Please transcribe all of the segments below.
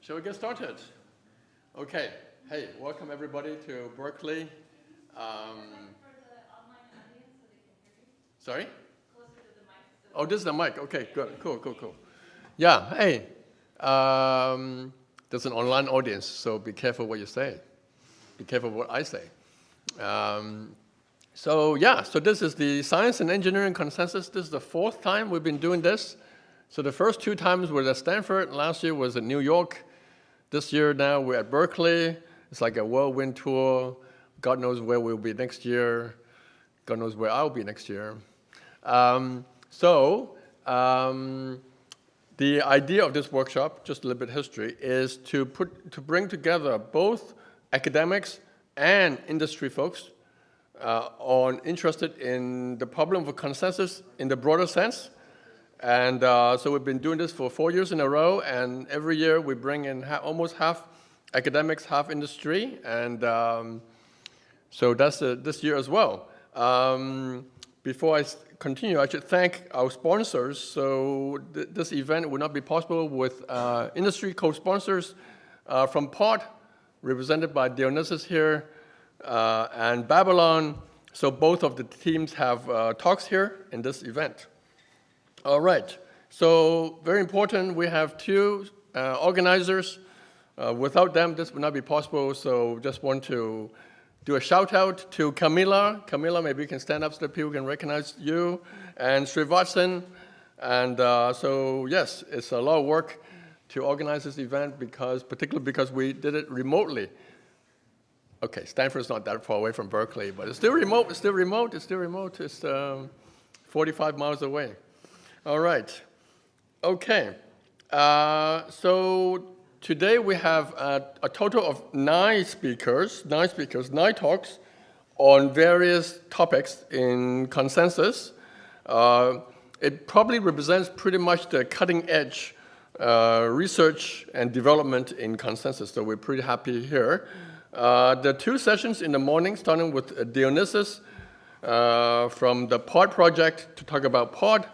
Shall we get started? Okay. Hey, welcome everybody to Berkeley. Sorry? Closer to the mic. Oh, this is the mic. Okay, good. Cool. Yeah, hey. There's an online audience, so be careful what you say. Be careful what I say. So this is the Science and Engineering Consensus. This is the fourth time we've been doing this. So the first two times were at Stanford. Last year was in New York. This year now we're at Berkeley. It's like a whirlwind tour. God knows where we'll be next year. God knows where I'll be next year. The idea of this workshop, just a little bit of history, is to bring together both academics and industry folks interested in the problem of consensus in the broader sense. And so we've been doing this for 4 years in a row, and every year we bring in almost half academics, half industry, and so that's this year as well. Before I continue, I should thank our sponsors. So this event would not be possible with industry co-sponsors from POD, represented by Dionysis here, and Babylon. So both of the teams have talks here in this event. All right, so very important, we have two organizers. Without them, this would not be possible, so just want to do a shout out to Camilla. Camilla, maybe you can stand up so that people can recognize you, and Srivatsan. And so yes, it's a lot of work to organize this event, particularly because we did it remotely. Okay, Stanford's not that far away from Berkeley, but it's still remote, it's 45 miles away. All right, okay. So today we have a total of 9 talks on various topics in consensus. It probably represents pretty much the cutting edge research and development in consensus, so we're pretty happy here. There are 2 sessions in the morning, starting with Dionysis from the POD project to talk about POD,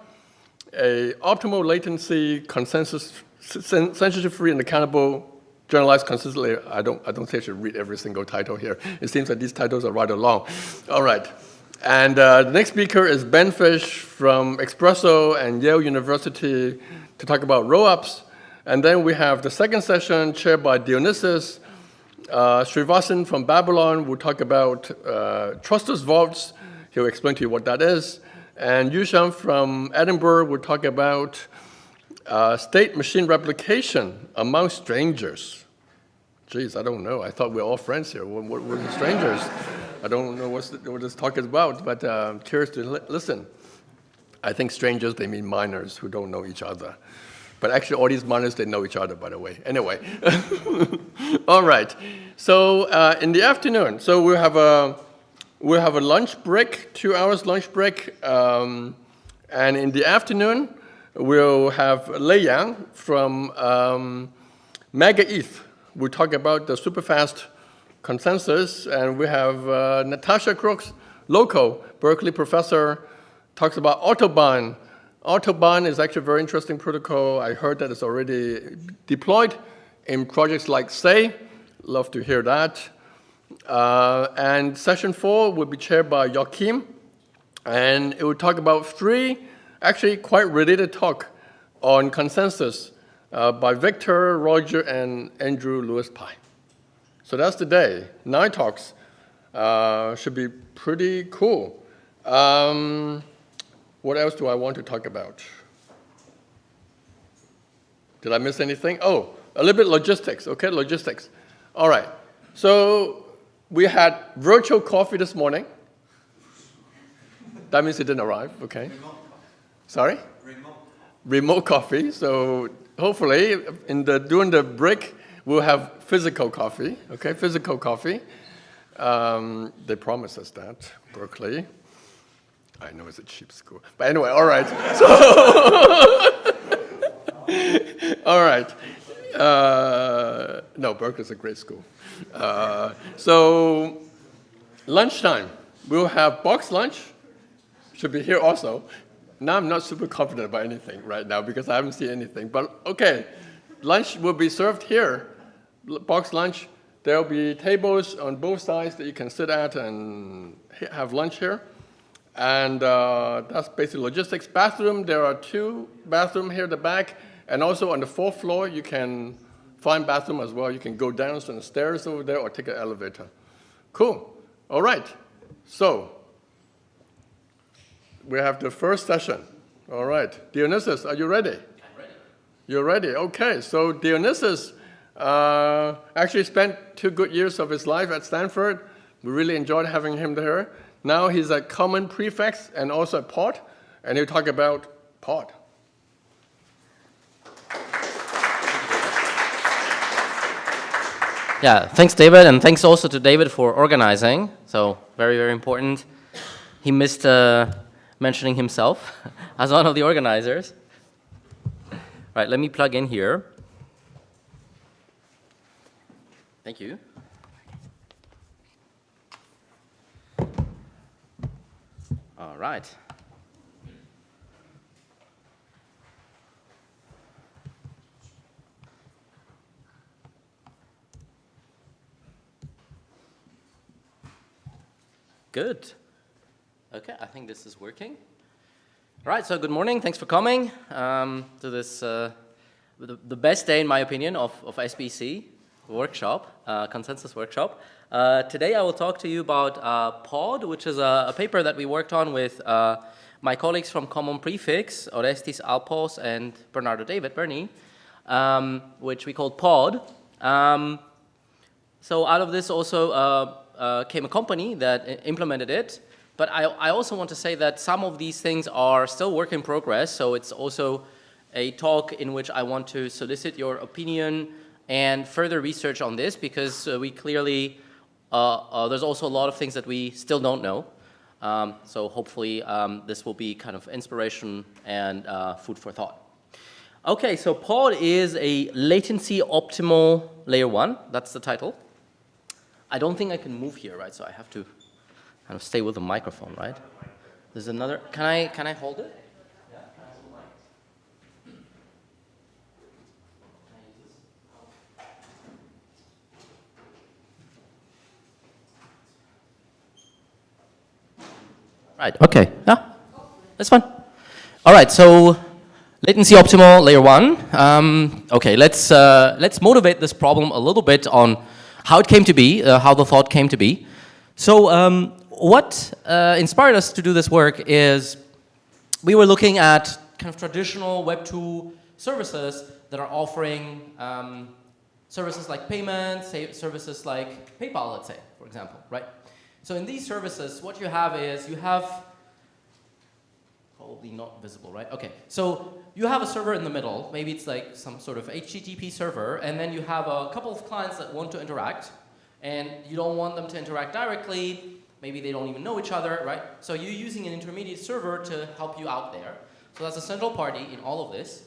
a optimal-latency consensus, censorship-free and accountable, generalized consistently. I don't think I should read every single title here. It seems that these titles are rather long. All right. And the next speaker is Ben Fisch from Espresso and Yale University to talk about rollups. And then we have the second session chaired by Dionysis. Srivatsan from Babylon will talk about Trustless vaults. He'll explain to you what that is. And Yushan from Edinburgh will talk about state-machine replication among strangers. Geez, I don't know. I thought we were all friends here. What were the strangers? I don't know what this talk is about, but curious to listen. I think strangers, they mean minors who don't know each other. But actually, all these minors, they know each other, by the way. Anyway. All right. So in the afternoon, so we'll have a lunch break, 2 hours lunch break. And in the afternoon, we'll have Lei Yang from MegaETH. We'll talk about the superfast consensus. And we have Natasha Crooks, local Berkeley professor, talks about Autobahn. Autobahn is actually a very interesting protocol. I heard that it's already deployed in projects like Say. Love to hear that. And session 4 will be chaired by Joachim. And it will talk about 3 actually quite related talk on consensus by Victor, Roger, and Andrew Lewis-Pye. So that's the day. 9 talks. Should be pretty cool. What else do I want to talk about? Did I miss anything? Oh, a little bit logistics. Okay, logistics. All right. So we had virtual coffee this morning. That means it didn't arrive. Okay. Sorry? Remote coffee. So hopefully, during the break, we'll have physical coffee. Okay, physical coffee. They promised us that, Berkeley. I know it's a cheap school. But anyway, all right. So, all right. No, Berkeley's a great school. So lunchtime, we'll have box lunch. Should be here also. Now I'm not super confident about anything right now because I haven't seen anything. But okay, lunch will be served here, box lunch. There will be tables on both sides that you can sit at and have lunch here. And that's basically logistics. Bathroom, there are 2 bathrooms here at the back. And also on the 4th floor, you can find bathroom as well. You can go down some stairs over there or take an elevator. Cool. All right. So we have the first session. All right. Dionysis, are you ready? I'm ready. You're ready. OK. So Dionysis actually spent 2 good years of his life at Stanford. We really enjoyed having him there. Now he's a common prefix and also a pod, and he'll talk about pod. Yeah, thanks, David, and thanks also to David for organizing. So very, very important. He missed mentioning himself as one of the organizers. Right, let me plug in here. Thank you. All right. Good. Okay, I think this is working. All right, so good morning. Thanks for coming to this, the best day, in my opinion, of SBC workshop, consensus workshop. Today I will talk to you about POD, which is a paper that we worked on with my colleagues from Common Prefix, Orestes Alpos and Bernardo David, Bernie, which we called POD. So out of this also came a company that implemented it. But I also want to say that some of these things are still work in progress. So it's also a talk in which I want to solicit your opinion and further research on this, because we clearly, there's also a lot of things that we still don't know. So hopefully this will be kind of inspiration and food for thought. Okay, so POD is a latency optimal layer 1. That's the title. I don't think I can move here, right? So I have to kind of stay with the microphone, right? There's another, can I hold it? Yeah, can I hold the mic? Right, okay, yeah, that's fine. All right, so latency optimal layer 1. Okay, let's motivate this problem a little bit on how it came to be, how the thought came to be. So what inspired us to do this work is we were looking at kind of traditional Web 2 services that are offering services like payments, services like PayPal, let's say, for example, right? So in these services, what you have is you have, probably not visible, right? Okay, so you have a server in the middle. Maybe it's like some sort of HTTP server, and then you have a couple of clients that want to interact, and you don't want them to interact directly. Maybe they don't even know each other, right? So you're using an intermediate server to help you out there. So that's a central party in all of this.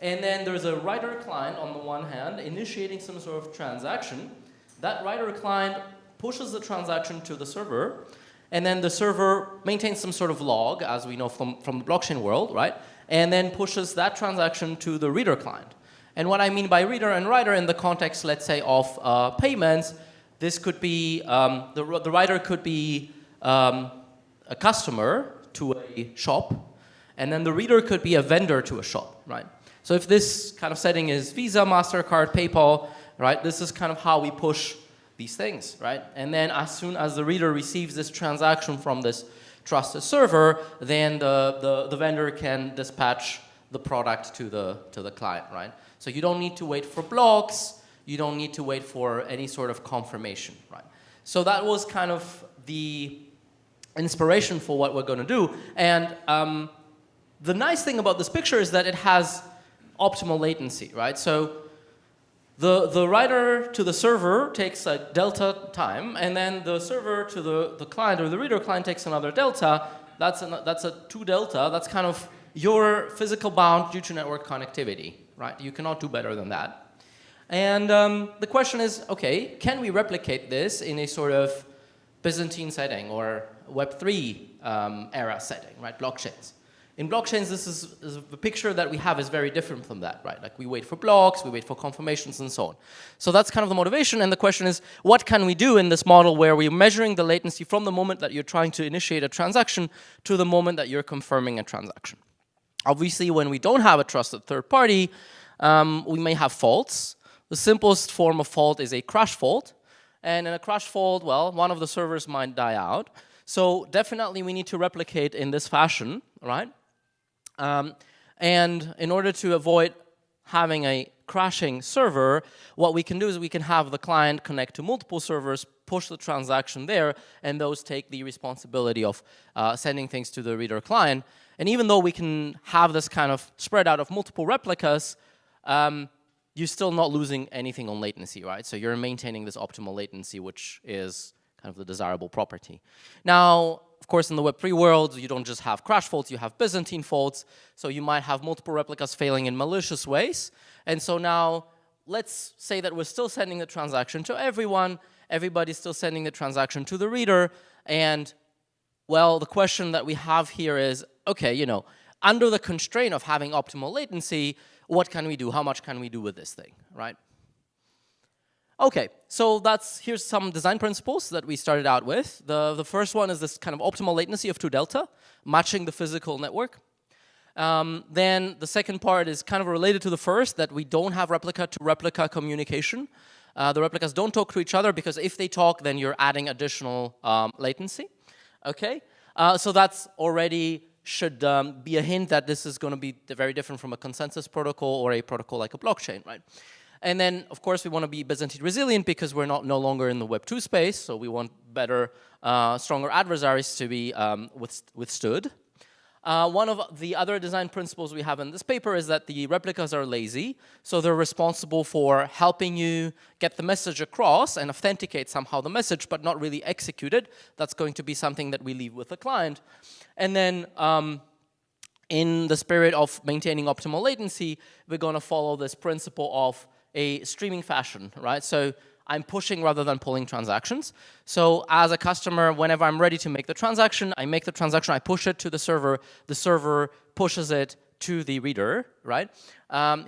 And then there's a writer client on the one hand initiating some sort of transaction. That writer client pushes the transaction to the server, and then the server maintains some sort of log, as we know from the blockchain world, right? And then pushes that transaction to the reader client. And what I mean by reader and writer in the context, let's say, of payments, this could be, the writer could be a customer to a shop, and then the reader could be a vendor to a shop, right? So if this kind of setting is Visa, MasterCard, PayPal, right, this is kind of how we push these things, right? And then as soon as the reader receives this transaction from this trusted server, then the vendor can dispatch the product to the client, right? So you don't need to wait for blocks, you don't need to wait for any sort of confirmation, right? So that was kind of the inspiration for what we're going to do. And the nice thing about this picture is that it has optimal latency, right? So the writer to the server takes a delta time, and then the server to the client or the reader client takes another delta. That's a 2 delta. That's kind of your physical bound due to network connectivity, right? You cannot do better than that. And the question is, okay, can we replicate this in a sort of Byzantine setting or Web3 era setting, right? Blockchains. In blockchains, the picture that we have is very different from that, right? Like we wait for blocks, we wait for confirmations, and so on. So that's kind of the motivation, and the question is, what can we do in this model where we're measuring the latency from the moment that you're trying to initiate a transaction to the moment that you're confirming a transaction? Obviously, when we don't have a trusted third party, we may have faults. The simplest form of fault is a crash fault. And in a crash fault, well, one of the servers might die out. So definitely we need to replicate in this fashion, right? And in order to avoid having a crashing server, what we can do is we can have the client connect to multiple servers, push the transaction there, and those take the responsibility of sending things to the reader client. And even though we can have this kind of spread out of multiple replicas, you're still not losing anything on latency, right? So you're maintaining this optimal latency, which is kind of the desirable property. Now, of course, in the Web3 world, you don't just have crash faults, you have Byzantine faults. So you might have multiple replicas failing in malicious ways. And so now, let's say that we're still sending the transaction to everyone, everybody's still sending the transaction to the reader, and, well, the question that we have here is, okay, you know, under the constraint of having optimal latency, what can we do? How much can we do with this thing, right? Okay, so here's some design principles that we started out with. The first one is this kind of optimal latency of 2 delta, matching the physical network. Then the second part is kind of related to the first, that we don't have replica-to-replica communication. The replicas don't talk to each other, because if they talk, then you're adding additional latency. Okay, so that's already should be a hint that this is going to be very different from a consensus protocol or a protocol like a blockchain, right? And then, of course, we want to be Byzantine resilient because we're no longer in the Web2 space, so we want better, stronger adversaries to be withstood. One of the other design principles we have in this paper is that the replicas are lazy, so they're responsible for helping you get the message across and authenticate somehow the message, but not really execute it. That's going to be something that we leave with the client. And then, in the spirit of maintaining optimal latency, we're going to follow this principle of a streaming fashion, right? So I'm pushing rather than pulling transactions. So as a customer, whenever I'm ready to make the transaction, I push it to the server pushes it to the reader, right?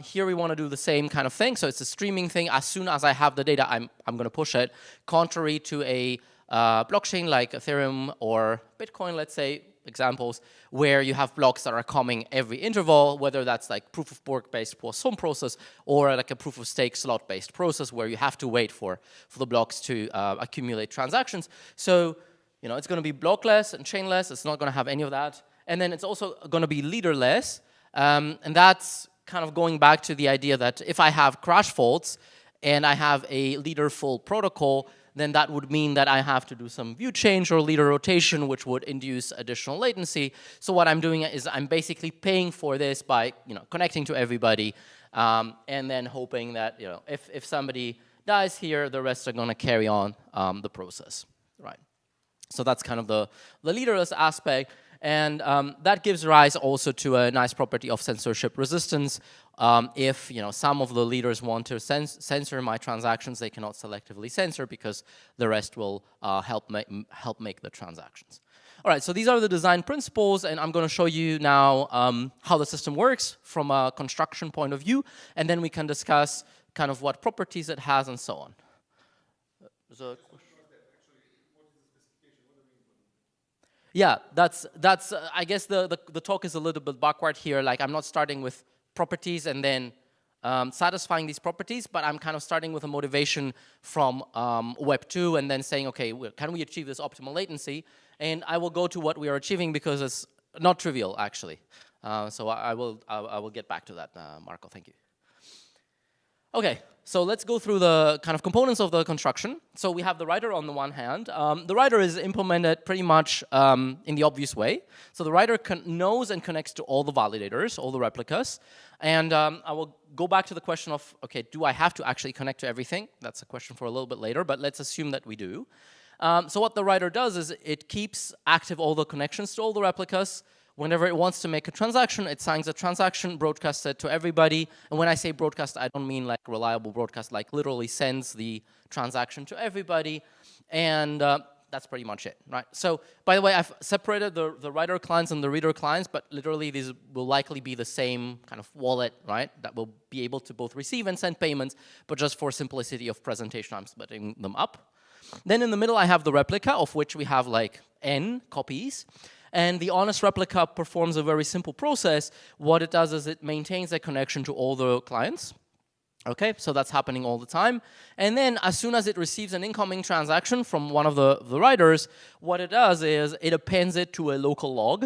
Here we want to do the same kind of thing. So it's a streaming thing. As soon as I have the data, I'm going to push it. Contrary to a blockchain like Ethereum or Bitcoin, let's say, examples, where you have blocks that are coming every interval, whether that's like proof of work-based Poisson process or like a proof of stake slot-based process where you have to wait for the blocks to accumulate transactions. So, you know, it's going to be blockless and chainless. It's not going to have any of that. And then it's also going to be leaderless. And that's kind of going back to the idea that if I have crash faults and I have a leader-full protocol, then that would mean that I have to do some view change or leader rotation, which would induce additional latency. So what I'm doing is I'm basically paying for this by, you know, connecting to everybody, and then hoping that, you know, if somebody dies here, the rest are going to carry on the process, right? So that's kind of the leaderless aspect. And that gives rise also to a nice property of censorship resistance. If, you know, some of the leaders want to censor my transactions, they cannot selectively censor because the rest will help make the transactions. All right, so these are the design principles, and I'm going to show you now how the system works from a construction point of view, and then we can discuss kind of what properties it has and so on. Yeah, that's I guess the talk is a little bit backward here. Like, I'm not starting with properties and then satisfying these properties, but I'm kind of starting with a motivation from Web 2 and then saying, okay, can we achieve this optimal latency? And I will go to what we are achieving because it's not trivial, actually. So I will get back to that, Marco. Thank you. Okay, so let's go through the kind of components of the construction. So we have the writer on the one hand. The writer is implemented pretty much in the obvious way. So the writer knows and connects to all the validators, all the replicas. And I will go back to the question of, okay, do I have to actually connect to everything? That's a question for a little bit later, but let's assume that we do. So what the writer does is it keeps active all the connections to all the replicas. Whenever it wants to make a transaction, it signs a transaction, broadcasts it to everybody. And when I say broadcast, I don't mean like reliable broadcast, like literally sends the transaction to everybody. And that's pretty much it, right? So, by the way, I've separated the writer clients and the reader clients, but literally these will likely be the same kind of wallet, right? That will be able to both receive and send payments, but just for simplicity of presentation, I'm splitting them up. Then in the middle, I have the replica, of which we have like n copies. And the honest replica performs a very simple process. What it does is it maintains a connection to all the clients. Okay, so that's happening all the time. And then as soon as it receives an incoming transaction from one of the writers, what it does is it appends it to a local log.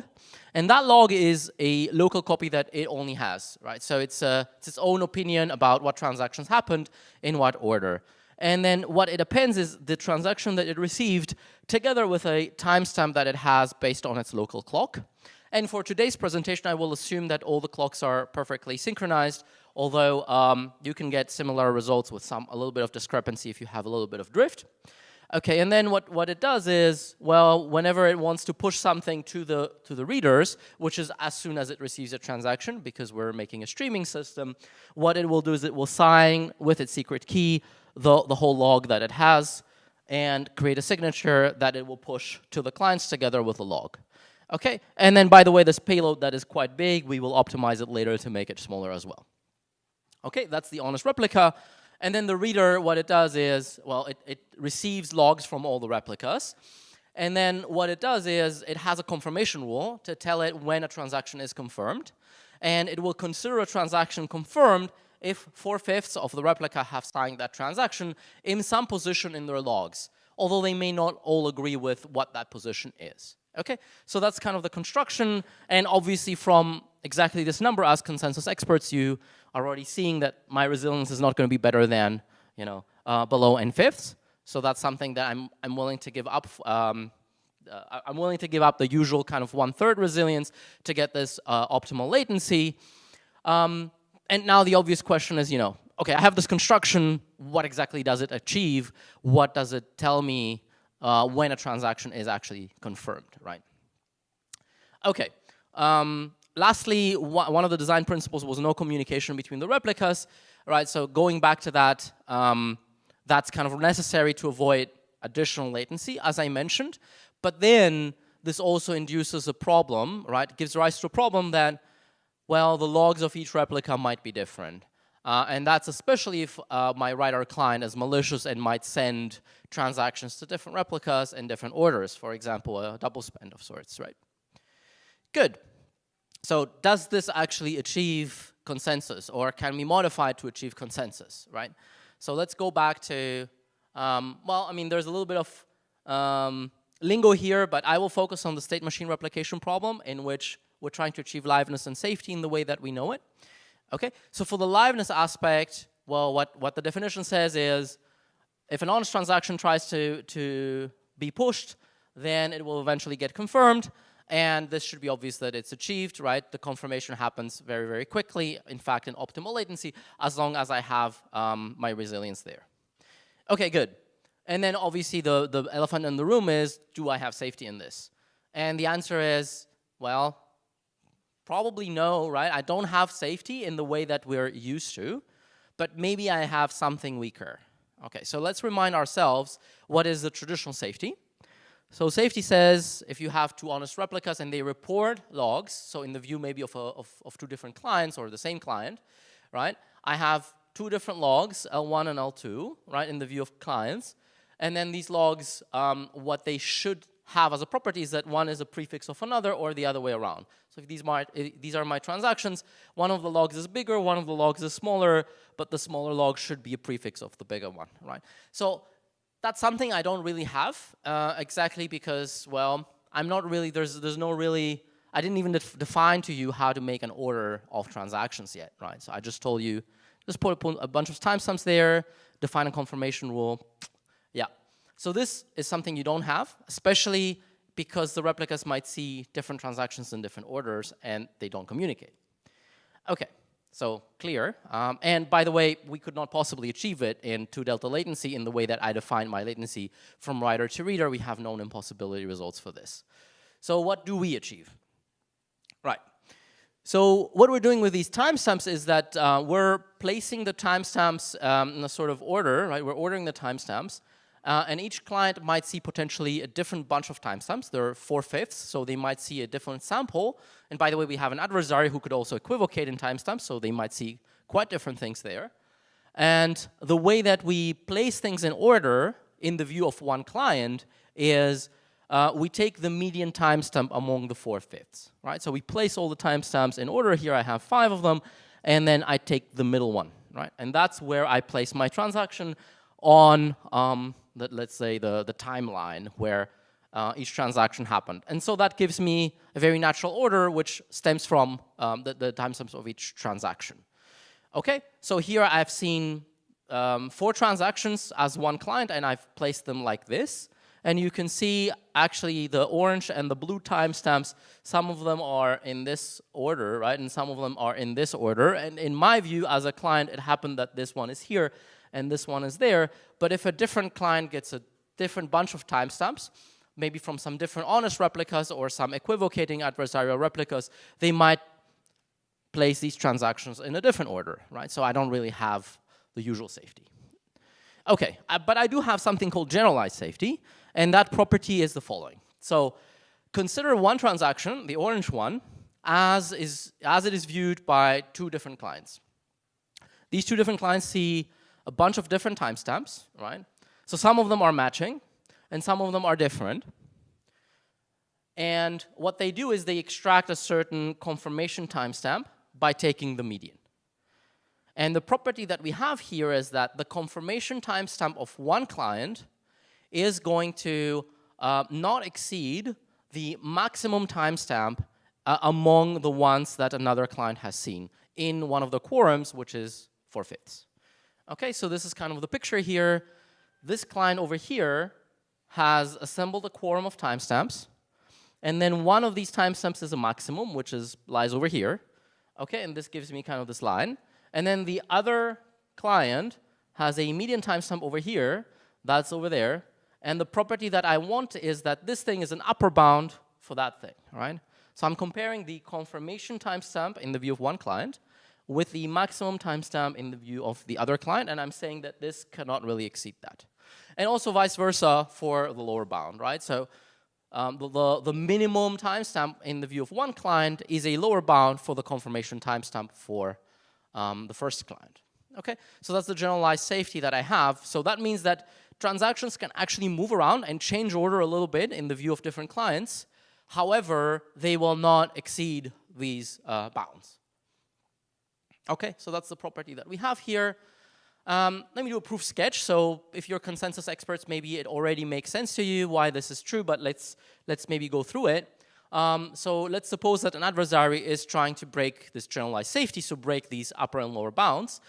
And that log is a local copy that it only has, right? So it's its own opinion about what transactions happened in what order. And then what it appends is the transaction that it received together with a timestamp that it has based on its local clock. And for today's presentation, I will assume that all the clocks are perfectly synchronized, although you can get similar results with a little bit of discrepancy if you have a little bit of drift. Okay, and then what it does is, well, whenever it wants to push something to the readers, which is as soon as it receives a transaction, because we're making a streaming system, what it will do is it will sign with its secret key the whole log that it has and create a signature that it will push to the clients together with the log. Okay, and then by the way, this payload that is quite big, we will optimize it later to make it smaller as well. Okay, that's the honest replica. And then the reader, what it does is, well, it receives logs from all the replicas. And then what it does is it has a confirmation rule to tell it when a transaction is confirmed. And it will consider a transaction confirmed if 4/5 of the replica have signed that transaction in some position in their logs, although they may not all agree with what that position is. Okay, so that's kind of the construction, and obviously from exactly this number, as consensus experts, you are already seeing that my resilience is not going to be better than, you know, below n/5. So that's something that I'm willing to give up. I'm willing to give up the usual kind of 1/3 resilience to get this optimal latency. And now the obvious question is, you know, okay, I have this construction. What exactly does it achieve? What does it tell me when a transaction is actually confirmed, right? Okay. Lastly, one of the design principles was no communication between the replicas, right? So going back to that, that's kind of necessary to avoid additional latency, as I mentioned. But then this also induces a problem, right? It gives rise to a problem that, well, the logs of each replica might be different. And that's especially if my writer client is malicious and might send transactions to different replicas in different orders, for example, a double spend of sorts, right? Good. So does this actually achieve consensus, or can we modify it to achieve consensus, right? So let's go back to, well, I mean, there's a little bit of lingo here, but I will focus on the state machine replication problem in which we're trying to achieve liveness and safety in the way that we know it. Okay, so for the liveness aspect, well, what the definition says is, if an honest transaction tries to be pushed, then it will eventually get confirmed, and this should be obvious that it's achieved, right? The confirmation happens very, very quickly, in fact, in optimal latency, as long as I have my resilience there. Okay, good. And then obviously the elephant in the room is, do I have safety in this? And the answer is, well, probably no, right? I don't have safety in the way that we're used to, but maybe I have something weaker. Okay, so let's remind ourselves, what is the traditional safety? So safety says if you have two honest replicas and they report logs, so in the view maybe of two different clients or the same client, right? I have two different logs, L1 and L2, right, in the view of clients. And then these logs, what they should have as a property is that one is a prefix of another or the other way around. So if these are my transactions, one of the logs is bigger, one of the logs is smaller, but the smaller log should be a prefix of the bigger one, right? So that's something I don't really have exactly because, well, I'm not really, there's no really, I didn't even define to you how to make an order of transactions yet, right? So I just told you, just put a bunch of timestamps there, define a confirmation rule, yeah. So this is something you don't have, especially because the replicas might see different transactions in different orders and they don't communicate. Okay, so clear. And by the way, we could not possibly achieve it in 2 delta latency in the way that I define my latency from writer to reader. We have known impossibility results for this. So what do we achieve? Right. So what we're doing with these timestamps is that we're placing the timestamps in a sort of order, right? We're ordering the timestamps. And each client might see potentially a different bunch of timestamps. There are 4/5, so they might see a different sample. And by the way, we have an adversary who could also equivocate in timestamps, so they might see quite different things there. And the way that we place things in order in the view of one client is we take the median timestamp among the 4/5, right? So we place all the timestamps in order. Here I have 5 of them, and then I take the middle one, right? And that's where I place my transaction on, let's say, the timeline where each transaction happened. And so that gives me a very natural order, which stems from the timestamps of each transaction. Okay, so here I've seen 4 transactions as one client, and I've placed them like this. And you can see actually the orange and the blue timestamps, some of them are in this order, right? And some of them are in this order. And in my view, as a client, it happened that this one is here and this one is there. But if a different client gets a different bunch of timestamps, maybe from some different honest replicas or some equivocating adversarial replicas, they might place these transactions in a different order, right? So I don't really have the usual safety. Okay, but I do have something called generalized safety, and that property is the following. So consider one transaction, the orange one, as it is viewed by 2 different clients. These 2 different clients see a bunch of different timestamps, right? So some of them are matching, and some of them are different. And what they do is they extract a certain confirmation timestamp by taking the median. And the property that we have here is that the confirmation timestamp of one client is going to not exceed the maximum timestamp among the ones that another client has seen in one of the quorums, which is 4/5. Okay, so this is kind of the picture here. This client over here has assembled a quorum of timestamps, and then one of these timestamps is a maximum, which lies over here. Okay, and this gives me kind of this line. And then the other client has a median timestamp over here, that's over there, and the property that I want is that this thing is an upper bound for that thing, right? So I'm comparing the confirmation timestamp in the view of one client with the maximum timestamp in the view of the other client, and I'm saying that this cannot really exceed that. And also vice versa for the lower bound, right? So the minimum timestamp in the view of one client is a lower bound for the confirmation timestamp for the first client. Okay, so that's the generalized safety that I have. So that means that transactions can actually move around and change order a little bit in the view of different clients. However, they will not exceed these bounds. Okay, so that's the property that we have here. Let me do a proof sketch. So if you're consensus experts, maybe it already makes sense to you why this is true, but let's maybe go through it. So let's suppose that an adversary is trying to break this generalized safety, so break these upper and lower bounds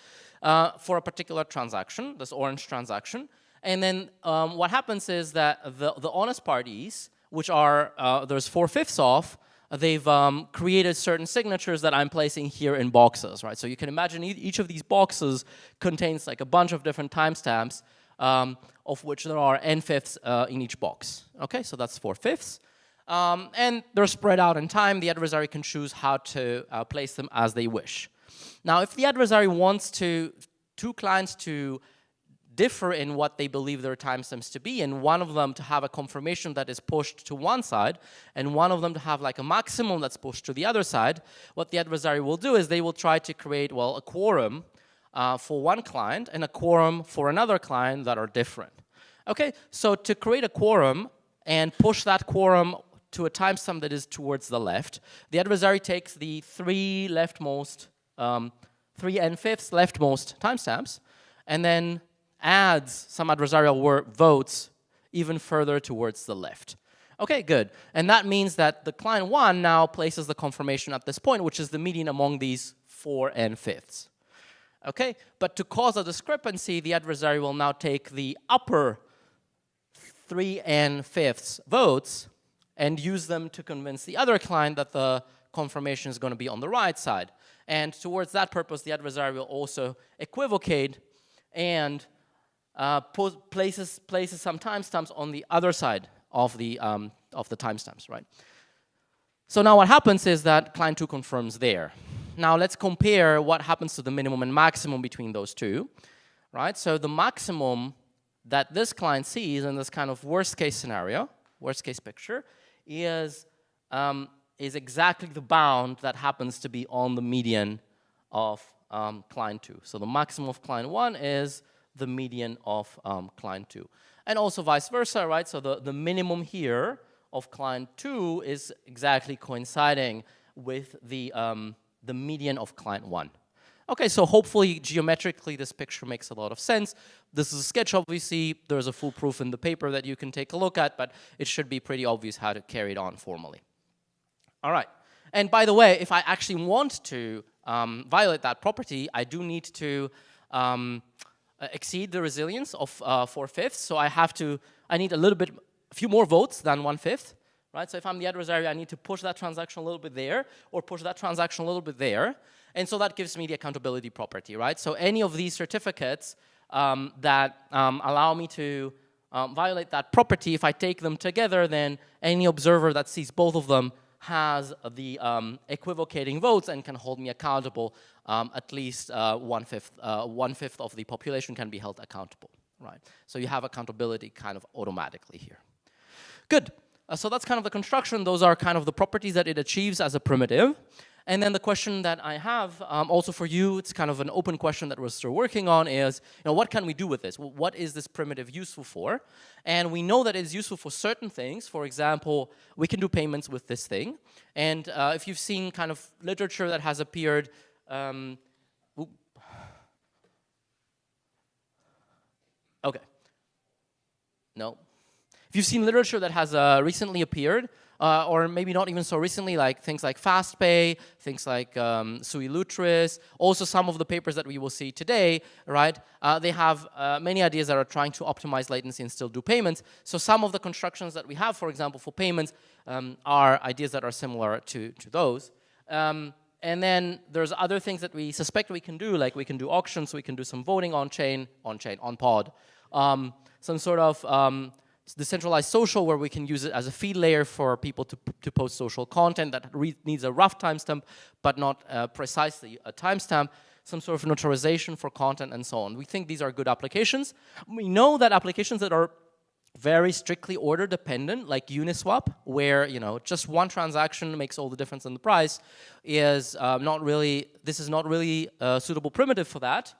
for a particular transaction, this orange transaction. And then what happens is that the honest parties, which are there's 4/5 of, they've created certain signatures that I'm placing here in boxes, right? So you can imagine each of these boxes contains like a bunch of different timestamps, of which there are n/5 in each box. Okay, so that's 4/5. And they're spread out in time. The adversary can choose how to place them as they wish. Now, if the adversary wants two clients to differ in what they believe their timestamps to be, and one of them to have a confirmation that is pushed to one side, and one of them to have like a maximum that's pushed to the other side, what the adversary will do is they will try to create, well, a quorum for one client and a quorum for another client that are different. Okay, so to create a quorum and push that quorum to a timestamp that is towards the left, the adversary takes the 3 leftmost, 3 n/5 leftmost timestamps, and then adds some adversarial votes even further towards the left. Okay, good. And that means that the client 1 now places the confirmation at this point, which is the median among these 4 n/5. Okay, but to cause a discrepancy, the adversary will now take the upper 3 n/5 votes and use them to convince the other client that the confirmation is going to be on the right side. And towards that purpose, the adversary will also equivocate and places some timestamps on the other side of the timestamps, right? So now what happens is that client 2 confirms there. Now let's compare what happens to the minimum and maximum between those two, right? So the maximum that this client sees in this kind of worst case scenario, worst case picture, is exactly the bound that happens to be on the median of client 2. So the maximum of client 1 is the median of client 2. And also vice versa, right? So the minimum here of client 2 is exactly coinciding with the median of client 1. Okay, so hopefully geometrically this picture makes a lot of sense. This is a sketch, obviously. There's a full proof in the paper that you can take a look at, but it should be pretty obvious how to carry it on formally. All right, and by the way, if I actually want to violate that property, I do need to exceed the resilience of 4/5. So I need a few more votes than 1/5, right? So if I'm the adversary, I need to push that transaction a little bit there, or push that transaction a little bit there. And so that gives me the accountability property, right? So any of these certificates that allow me to violate that property, if I take them together, then any observer that sees both of them has the equivocating votes and can hold me accountable. At least one-fifth of the population can be held accountable, right? So you have accountability kind of automatically here. Good. So that's kind of the construction. Those are kind of the properties that it achieves as a primitive. And then the question that I have also for you, it's kind of an open question that we're still working on, is, what can we do with this? What is this primitive useful for? And we know that it's useful for certain things. For example, we can do payments with this thing. And if you've seen kind of literature that has appeared, okay. No. If you've seen literature that has recently appeared, or maybe not even so recently, like things like FastPay, things like Sui Lutris, also some of the papers that we will see today, right? They have many ideas that are trying to optimize latency and still do payments. So some of the constructions that we have, for example, for payments, are ideas that are similar to those. And then there's other things that we suspect we can do, like we can do auctions, we can do some voting on pod, some sort of decentralized social, where we can use it as a feed layer for people to post social content that needs a rough timestamp, but not precisely a timestamp, some sort of notarization for content and so on. We think these are good applications. We know that applications that are very strictly order dependent, like Uniswap, where just one transaction makes all the difference in the price, is this is not really a suitable primitive for that.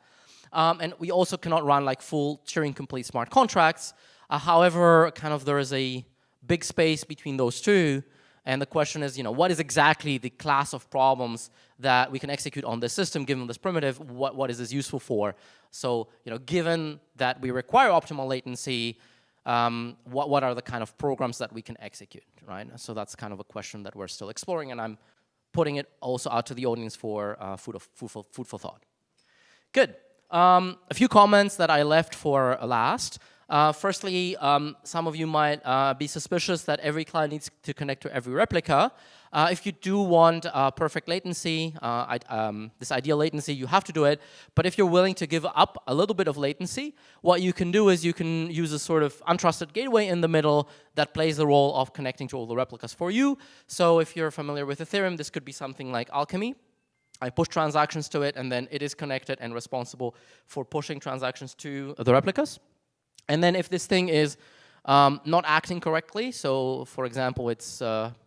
And we also cannot run like full Turing complete smart contracts. However, kind of there is a big space between those two, and the question is, what is exactly the class of problems that we can execute on this system given this primitive? What is this useful for? So, given that we require optimal latency, what are the kind of programs that we can execute, right? So that's kind of a question that we're still exploring, and I'm putting it also out to the audience for food for thought. Good. A few comments that I left for last. Firstly, some of you might be suspicious that every client needs to connect to every replica. If you do want perfect latency, this ideal latency, you have to do it. But if you're willing to give up a little bit of latency, what you can do is you can use a sort of untrusted gateway in the middle that plays the role of connecting to all the replicas for you. So if you're familiar with Ethereum, this could be something like Alchemy. I push transactions to it, and then it is connected and responsible for pushing transactions to the replicas. And then if this thing is not acting correctly, so for example, it's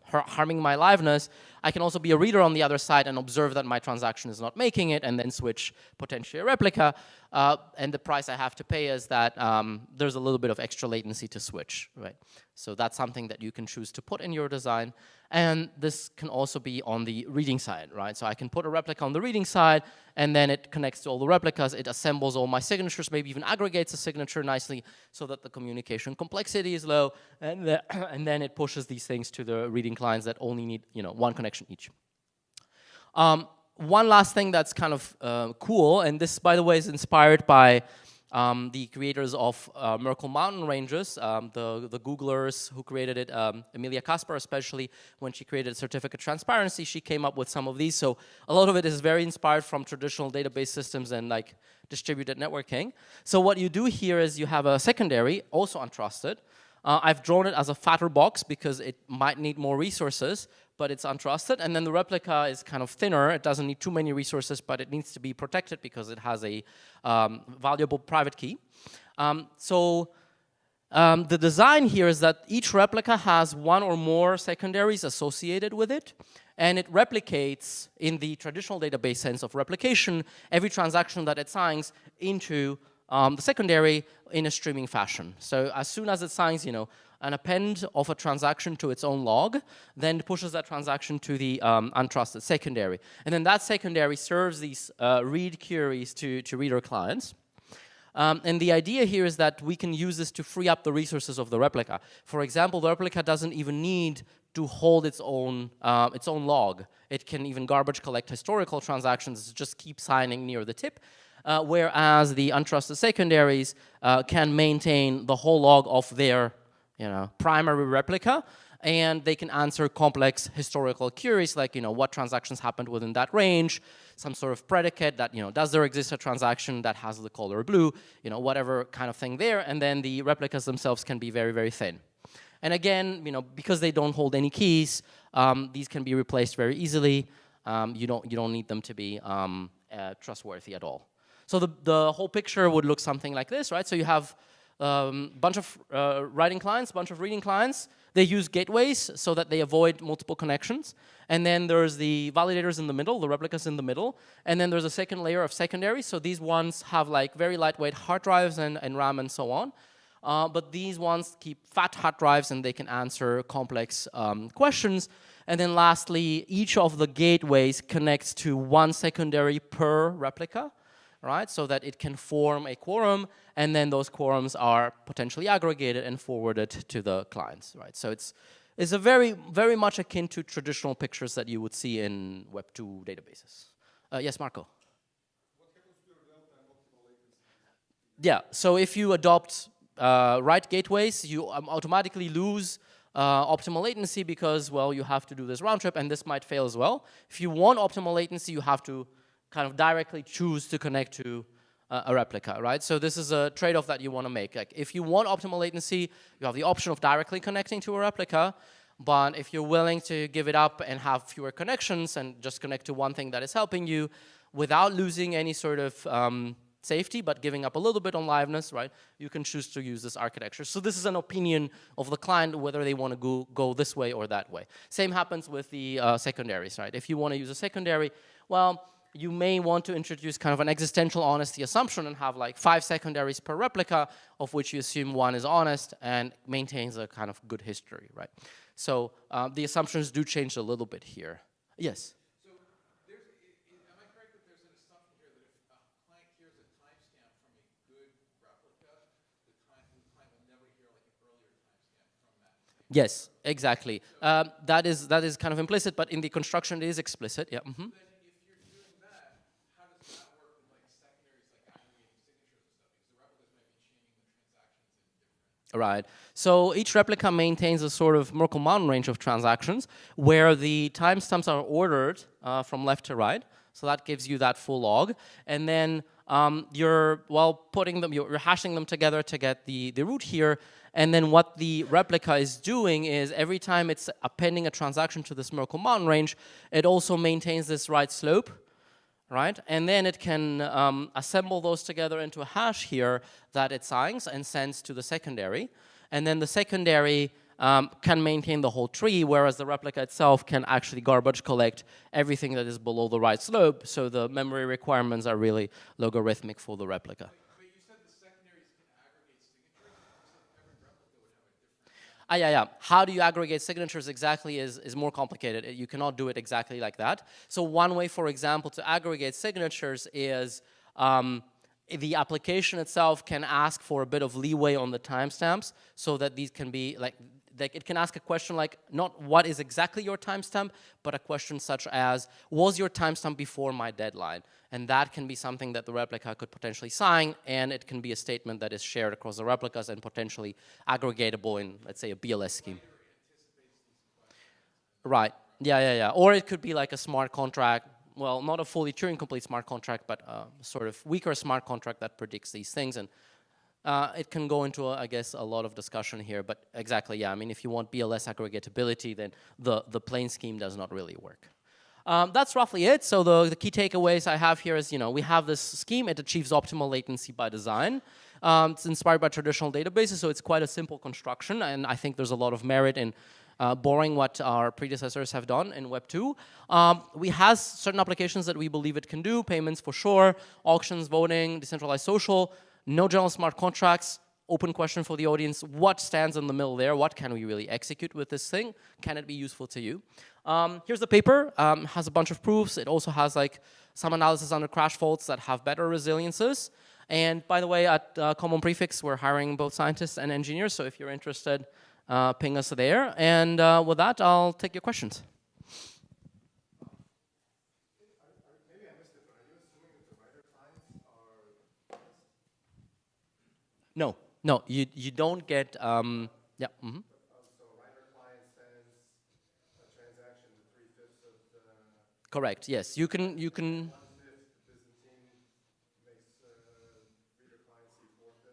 harming my liveness, I can also be a reader on the other side and observe that my transaction is not making it, and then switch potentially a replica. And the price I have to pay is that there's a little bit of extra latency to switch, right? So that's something that you can choose to put in your design. And this can also be on the reading side, right? So I can put a replica on the reading side, and then it connects to all the replicas, it assembles all my signatures, maybe even aggregates a signature nicely so that the communication complexity is low, and then it pushes these things to the reading clients that only need one connection each. One last thing that's kind of cool, and this, by the way, is inspired by the creators of Merkle Mountain Ranges, the Googlers who created it, Emilia Kaspar especially, when she created certificate transparency, she came up with some of these. So a lot of it is very inspired from traditional database systems and like distributed networking. So what you do here is you have a secondary, also untrusted. I've drawn it as a fatter box because it might need more resources, but it's untrusted. And then the replica is kind of thinner. It doesn't need too many resources, but it needs to be protected because it has a valuable private key. The design here is that each replica has one or more secondaries associated with it, and it replicates, in the traditional database sense of replication, every transaction that it signs into the secondary in a streaming fashion. So as soon as it signs, an append of a transaction to its own log, then it pushes that transaction to the untrusted secondary. And then that secondary serves these read queries to reader clients. And the idea here is that we can use this to free up the resources of the replica. For example, the replica doesn't even need to hold its own log. It can even garbage collect historical transactions, just keep signing near the tip, whereas the untrusted secondaries can maintain the whole log of their primary replica, and they can answer complex historical queries like, what transactions happened within that range, some sort of predicate that, does there exist a transaction that has the color blue, whatever kind of thing there, and then the replicas themselves can be very, very thin. And again, because they don't hold any keys, these can be replaced very easily. You don't need them to be trustworthy at all. So the whole picture would look something like this, right? So you have bunch of writing clients, bunch of reading clients. They use gateways so that they avoid multiple connections. And then there's the validators in the middle, the replicas in the middle. And then there's a second layer of secondary. So these ones have like very lightweight hard drives and RAM and so on. But these ones keep fat hard drives and they can answer complex questions. And then lastly, each of the gateways connects to one secondary per replica, right? So that it can form a quorum, and then those quorums are potentially aggregated and forwarded to the clients, right? So it's a very, very much akin to traditional pictures that you would see in Web 2 databases. Yes, Marco? What happens to your delta and optimal latency? Yeah, so if you adopt write gateways, you automatically lose optimal latency because, well, you have to do this round trip, and this might fail as well. If you want optimal latency, you have to kind of directly choose to connect to a replica, right? So this is a trade-off that you want to make. Like, if you want optimal latency, you have the option of directly connecting to a replica, but if you're willing to give it up and have fewer connections and just connect to one thing that is helping you without losing any sort of safety, but giving up a little bit on liveness, right? You can choose to use this architecture. So this is an opinion of the client, whether they want to go this way or that way. Same happens with the secondaries, right? If you want to use a secondary, well, you may want to introduce kind of an existential honesty assumption and have like 5 secondaries per replica, of which you assume one is honest and maintains a kind of good history, right? So the assumptions do change a little bit here. Yes? So am I correct that there's an assumption here that if a client hears a timestamp from a good replica, the client will never hear like an earlier timestamp from that? Yes, exactly. That is kind of implicit, but in the construction it is explicit. Yeah. Mm-hmm. Right. So each replica maintains a sort of Merkle Mountain range of transactions where the timestamps are ordered from left to right. So that gives you that full log. And then you're hashing them together to get the root here. And then what the replica is doing is every time it's appending a transaction to this Merkle Mountain range, it also maintains this right slope. Right? And then it can assemble those together into a hash here that it signs and sends to the secondary. And then the secondary can maintain the whole tree, whereas the replica itself can actually garbage collect everything that is below the right slope. So the memory requirements are really logarithmic for the replica. But you said the secondaries can aggregate signatures. You said every replica would have a different... Yeah. How do you aggregate signatures exactly is more complicated. You cannot do it exactly like that. So one way, for example, to aggregate signatures is the application itself can ask for a bit of leeway on the timestamps so that these can be like it can ask a question like not what is exactly your timestamp, but a question such as, was your timestamp before my deadline? And that can be something that the replica could potentially sign, and it can be a statement that is shared across the replicas and potentially aggregatable in, let's say, a BLS scheme. Right, yeah. Or it could be like a smart contract, well, not a fully Turing-complete smart contract, but a sort of weaker smart contract that predicts these things. And It can go into, I guess, a lot of discussion here, but exactly, yeah. I mean, if you want BLS aggregatability, then the plain scheme does not really work. That's roughly it. So the key takeaways I have here is, we have this scheme. It achieves optimal latency by design. It's inspired by traditional databases, so it's quite a simple construction, and I think there's a lot of merit in borrowing what our predecessors have done in Web 2. We have certain applications that we believe it can do, payments for sure, auctions, voting, decentralized social, no general smart contracts. Open question for the audience, what stands in the middle there? What can we really execute with this thing? Can it be useful to you? Here's the paper, has a bunch of proofs. It also has like some analysis under crash faults that have better resiliences. And by the way, at Common Prefix, we're hiring both scientists and engineers, so if you're interested, ping us there. And with that, I'll take your questions. Maybe I missed it, but are you assuming that the writer clients are honest? No, you don't get, yeah. Mm-hmm. So writer client sends a transaction to 3/5 of the... Correct, yes. You can 1/5 Byzantine makes reader client see 4/5,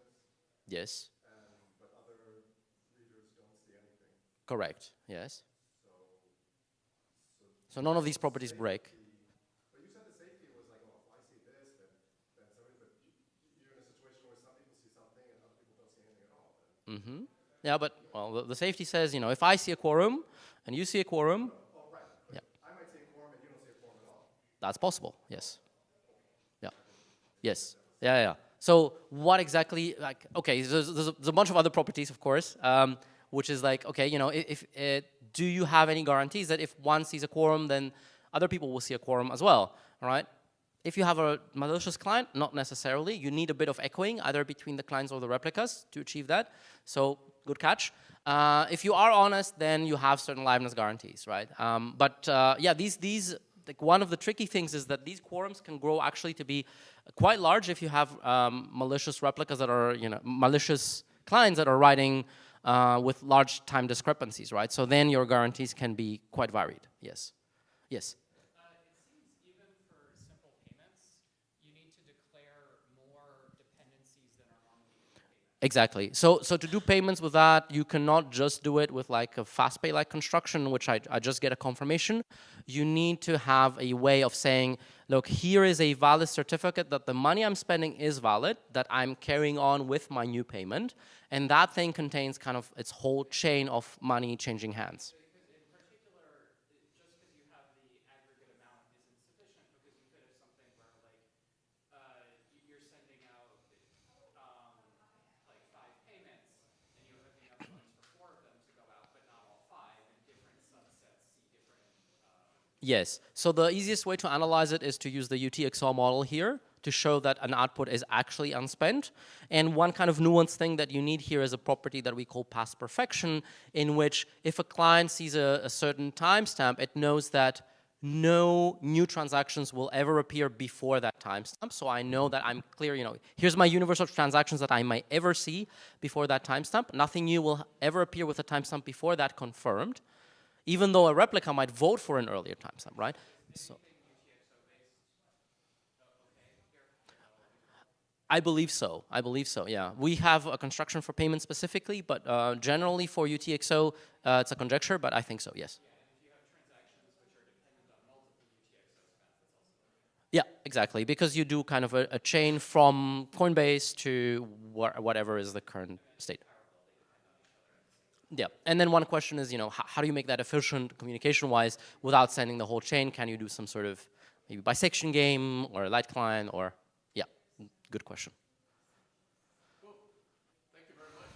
yes, but other readers don't see anything. correct, yes. So none of these properties break. But you said the safety was like, well, if I see this, then somebody, but you're in a situation where some people see something and other people don't see anything at all. Mm-hmm. Yeah, but well, the safety says, if I see a quorum and you see a quorum, Oh, right. yeah, I might see a quorum and you don't see a quorum at all. that's possible. Yes. Yeah. Yes. Yeah. So what exactly? Like, okay, there's a bunch of other properties, of course, which is like, okay, if do you have any guarantees that if one sees a quorum, then other people will see a quorum as well? All right. If you have a malicious client, not necessarily. You need a bit of echoing, either between the clients or the replicas, to achieve that. So, good catch. If you are honest, then you have certain liveness guarantees, right? Yeah, these like one of the tricky things is that these quorums can grow actually to be quite large if you have malicious replicas that are, malicious clients that are writing with large time discrepancies, right? So then your guarantees can be quite varied. Yes. Yes. Exactly. So to do payments with that, you cannot just do it with like a fastpay-like construction, which I just get a confirmation. You need to have a way of saying, look, here is a valid certificate that the money I'm spending is valid, that I'm carrying on with my new payment, and that thing contains kind of its whole chain of money changing hands. Yes. So the easiest way to analyze it is to use the UTXO model here to show that an output is actually unspent. And one kind of nuanced thing that you need here is a property that we call past perfection, in which if a client sees a certain timestamp, it knows that no new transactions will ever appear before that timestamp. So I know that I'm clear, here's my universe of transactions that I might ever see before that timestamp. Nothing new will ever appear with a timestamp before that confirmed, even though a replica might vote for an earlier timestamp, right? So, I believe so, yeah. We have a construction for payment specifically, but generally for UTXO, it's a conjecture, but I think so, yes. Yeah, exactly, because you do kind of a chain from Coinbase to whatever is the current state. Yeah, and then one question is, how do you make that efficient communication-wise without sending the whole chain? Can you do some sort of maybe bisection game or a light client or, yeah, good question. Cool. Thank you very much.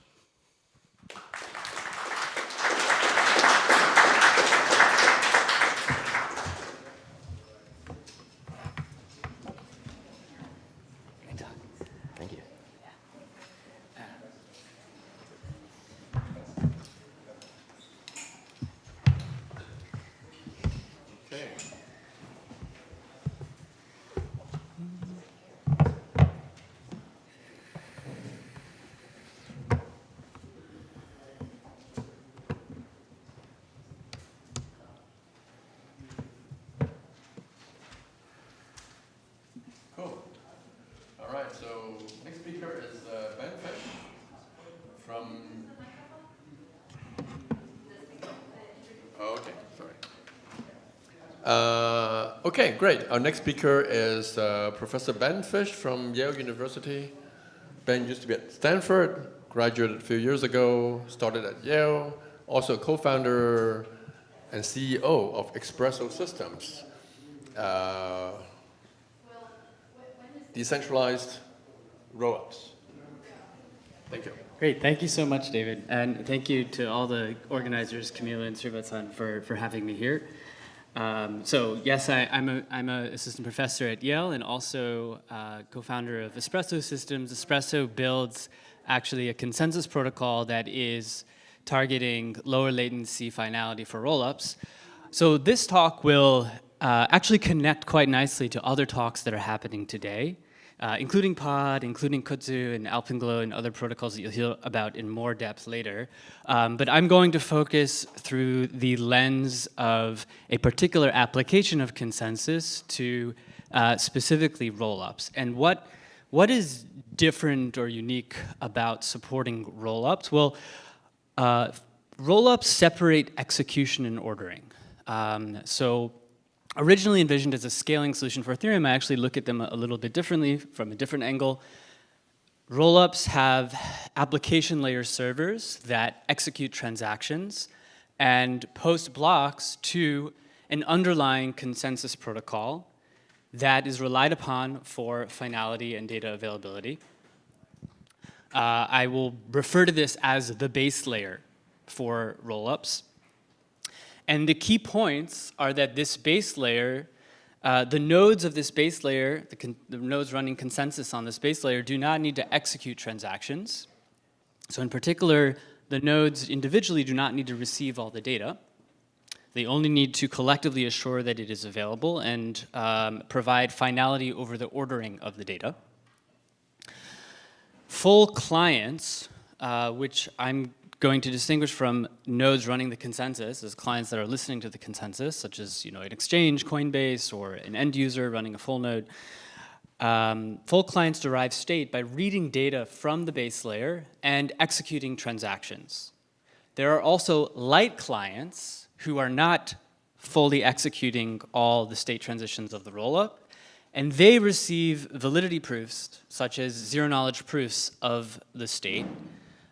Thank you. Okay. Okay, great. Our next speaker is Professor Ben Fisch from Yale University. Ben used to be at Stanford, graduated a few years ago, started at Yale, also co-founder and CEO of Espresso Systems, decentralized rollups. Thank you. Great, thank you so much, David. And thank you to all the organizers, Camille and Srivatsan, for having me here. So yes, I'm an assistant professor at Yale and also co-founder of Espresso Systems. Espresso builds actually a consensus protocol that is targeting lower latency finality for rollups. So this talk will actually connect quite nicely to other talks that are happening today, including Pod, including Kudzu and Alpenglow and other protocols that you'll hear about in more depth later. But I'm going to focus through the lens of a particular application of consensus to specifically rollups. And what is different or unique about supporting rollups? Well, rollups separate execution and ordering. So originally envisioned as a scaling solution for Ethereum, I actually look at them a little bit differently from a different angle. Rollups have application layer servers that execute transactions and post blocks to an underlying consensus protocol that is relied upon for finality and data availability. I will refer to this as the base layer for rollups. And the key points are that this base layer, the nodes of this base layer, the nodes running consensus on this base layer do not need to execute transactions. So in particular, the nodes individually do not need to receive all the data. They only need to collectively assure that it is available and provide finality over the ordering of the data. Full clients, which I'm going to distinguish from nodes running the consensus as clients that are listening to the consensus, such as an exchange, Coinbase, or an end user running a full node. Full clients derive state by reading data from the base layer and executing transactions. There are also light clients who are not fully executing all the state transitions of the rollup, and they receive validity proofs, such as zero-knowledge proofs of the state.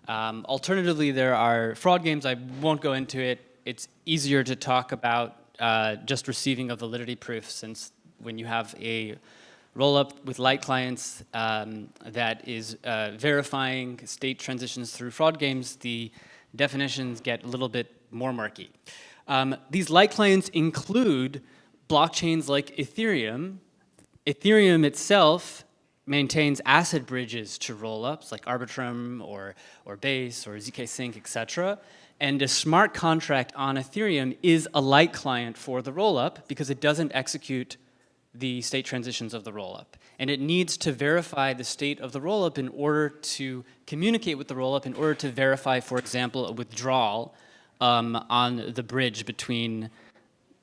Alternatively, there are fraud games. I won't go into it. It's easier to talk about just receiving a validity proof, since when you have a rollup with light clients that is verifying state transitions through fraud games, the definitions get a little bit more murky. These light clients include blockchains like Ethereum. Ethereum itself maintains ACID bridges to rollups like Arbitrum or Base or zkSync, etc. And a smart contract on Ethereum is a light client for the rollup because it doesn't execute the state transitions of the rollup. And it needs to verify the state of the rollup in order to communicate with the rollup, in order to verify, for example, a withdrawal on the bridge between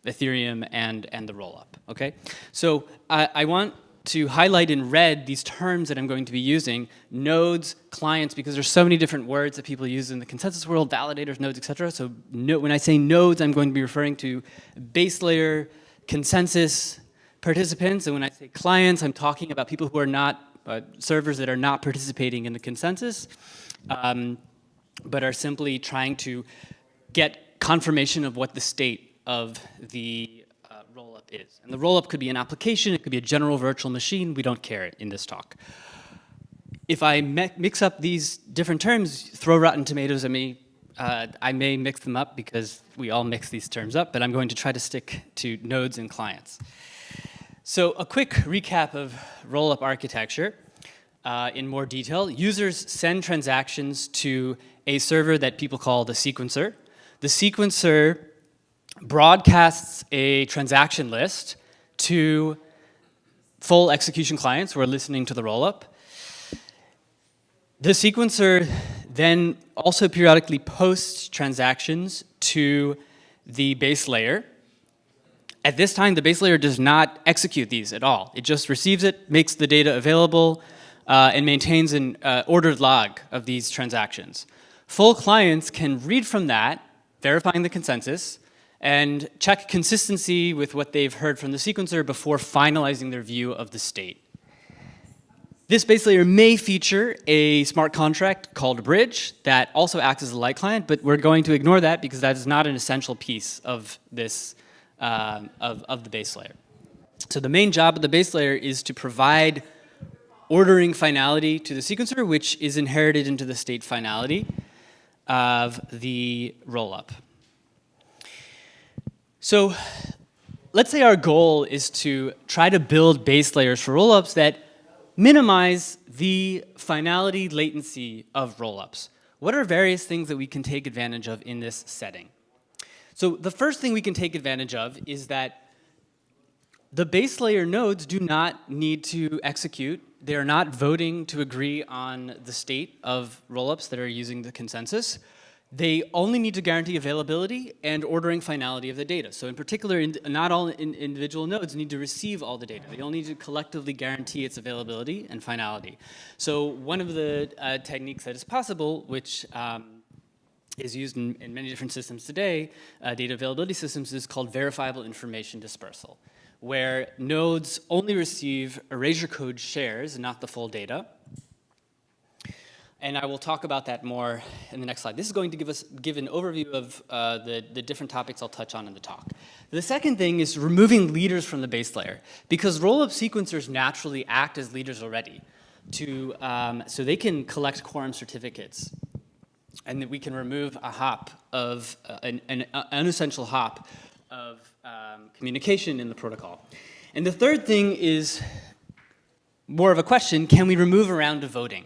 Ethereum and the rollup, okay? So I want to highlight in red these terms that I'm going to be using: nodes, clients, because there's so many different words that people use in the consensus world, validators, nodes, etc. So when I say nodes, I'm going to be referring to base layer consensus participants, and when I say clients, I'm talking about people who are not servers that are not participating in the consensus, but are simply trying to get confirmation of what the state of the rollup is. And the rollup could be an application, it could be a general virtual machine, we don't care in this talk. If I mix up these different terms, throw rotten tomatoes at me. I may mix them up because we all mix these terms up, but I'm going to try to stick to nodes and clients. So a quick recap of rollup architecture in more detail. Users send transactions to a server that people call the sequencer. The sequencer broadcasts a transaction list to full execution clients who are listening to the rollup. The sequencer then also periodically posts transactions to the base layer. At this time, the base layer does not execute these at all. It just receives it, makes the data available, and maintains an ordered log of these transactions. Full clients can read from that, verifying the consensus, and check consistency with what they've heard from the sequencer before finalizing their view of the state. This base layer may feature a smart contract called a bridge that also acts as a light client, but we're going to ignore that because that is not an essential piece of this of the base layer. So the main job of the base layer is to provide ordering finality to the sequencer, which is inherited into the state finality of the rollup. So let's say our goal is to try to build base layers for rollups that minimize the finality latency of rollups. What are various things that we can take advantage of in this setting? So the first thing we can take advantage of is that the base layer nodes do not need to execute. They are not voting to agree on the state of rollups that are using the consensus. They only need to guarantee availability and ordering finality of the data. So in particular, not all individual nodes need to receive all the data. They only need to collectively guarantee its availability and finality. So one of the techniques that is possible, which is used in many different systems today, data availability systems, is called verifiable information dispersal, where nodes only receive erasure code shares and not the full data. And I will talk about that more in the next slide. This is going to give an overview of the different topics I'll touch on in the talk. The second thing is removing leaders from the base layer, because rollup sequencers naturally act as leaders already, so they can collect quorum certificates, and that we can remove a hop of an unessential hop of communication in the protocol. And the third thing is more of a question: can we remove a round of voting?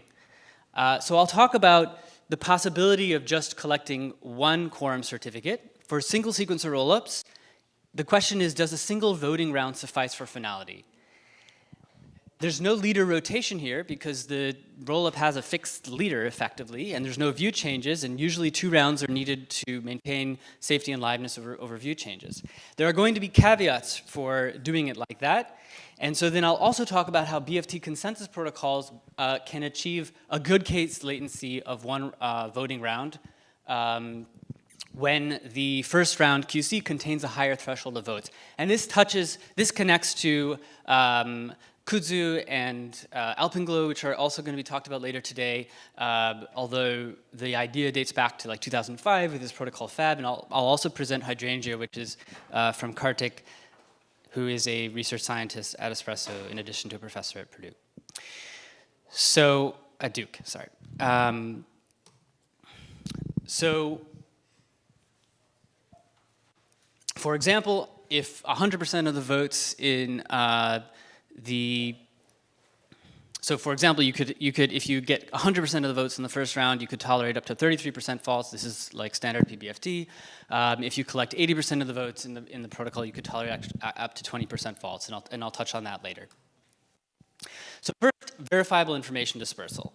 So I'll talk about the possibility of just collecting one quorum certificate. For single sequencer rollups, the question is, does a single voting round suffice for finality? There's no leader rotation here because the rollup has a fixed leader effectively, and there's no view changes, and usually 2 rounds are needed to maintain safety and liveness over view changes. There are going to be caveats for doing it like that. And so then I'll also talk about how BFT consensus protocols can achieve a good case latency of 1 voting round when the first round QC contains a higher threshold of votes. And this connects to Kudzu and Alpenglow, which are also going to be talked about later today, although the idea dates back to like 2005 with this protocol FAB, and I'll also present Hydrangea, which is from Kartik, who is a research scientist at Espresso in addition to a professor at Purdue. So, at Duke, sorry. So, for example, if 100% of the votes in so for example, you could, if you get 100% of the votes in the first round, you could tolerate up to 33% false. This is like standard PBFT. If you collect 80% of the votes in the protocol, you could tolerate up to 20% false, and I'll touch on that later. So first, verifiable information dispersal.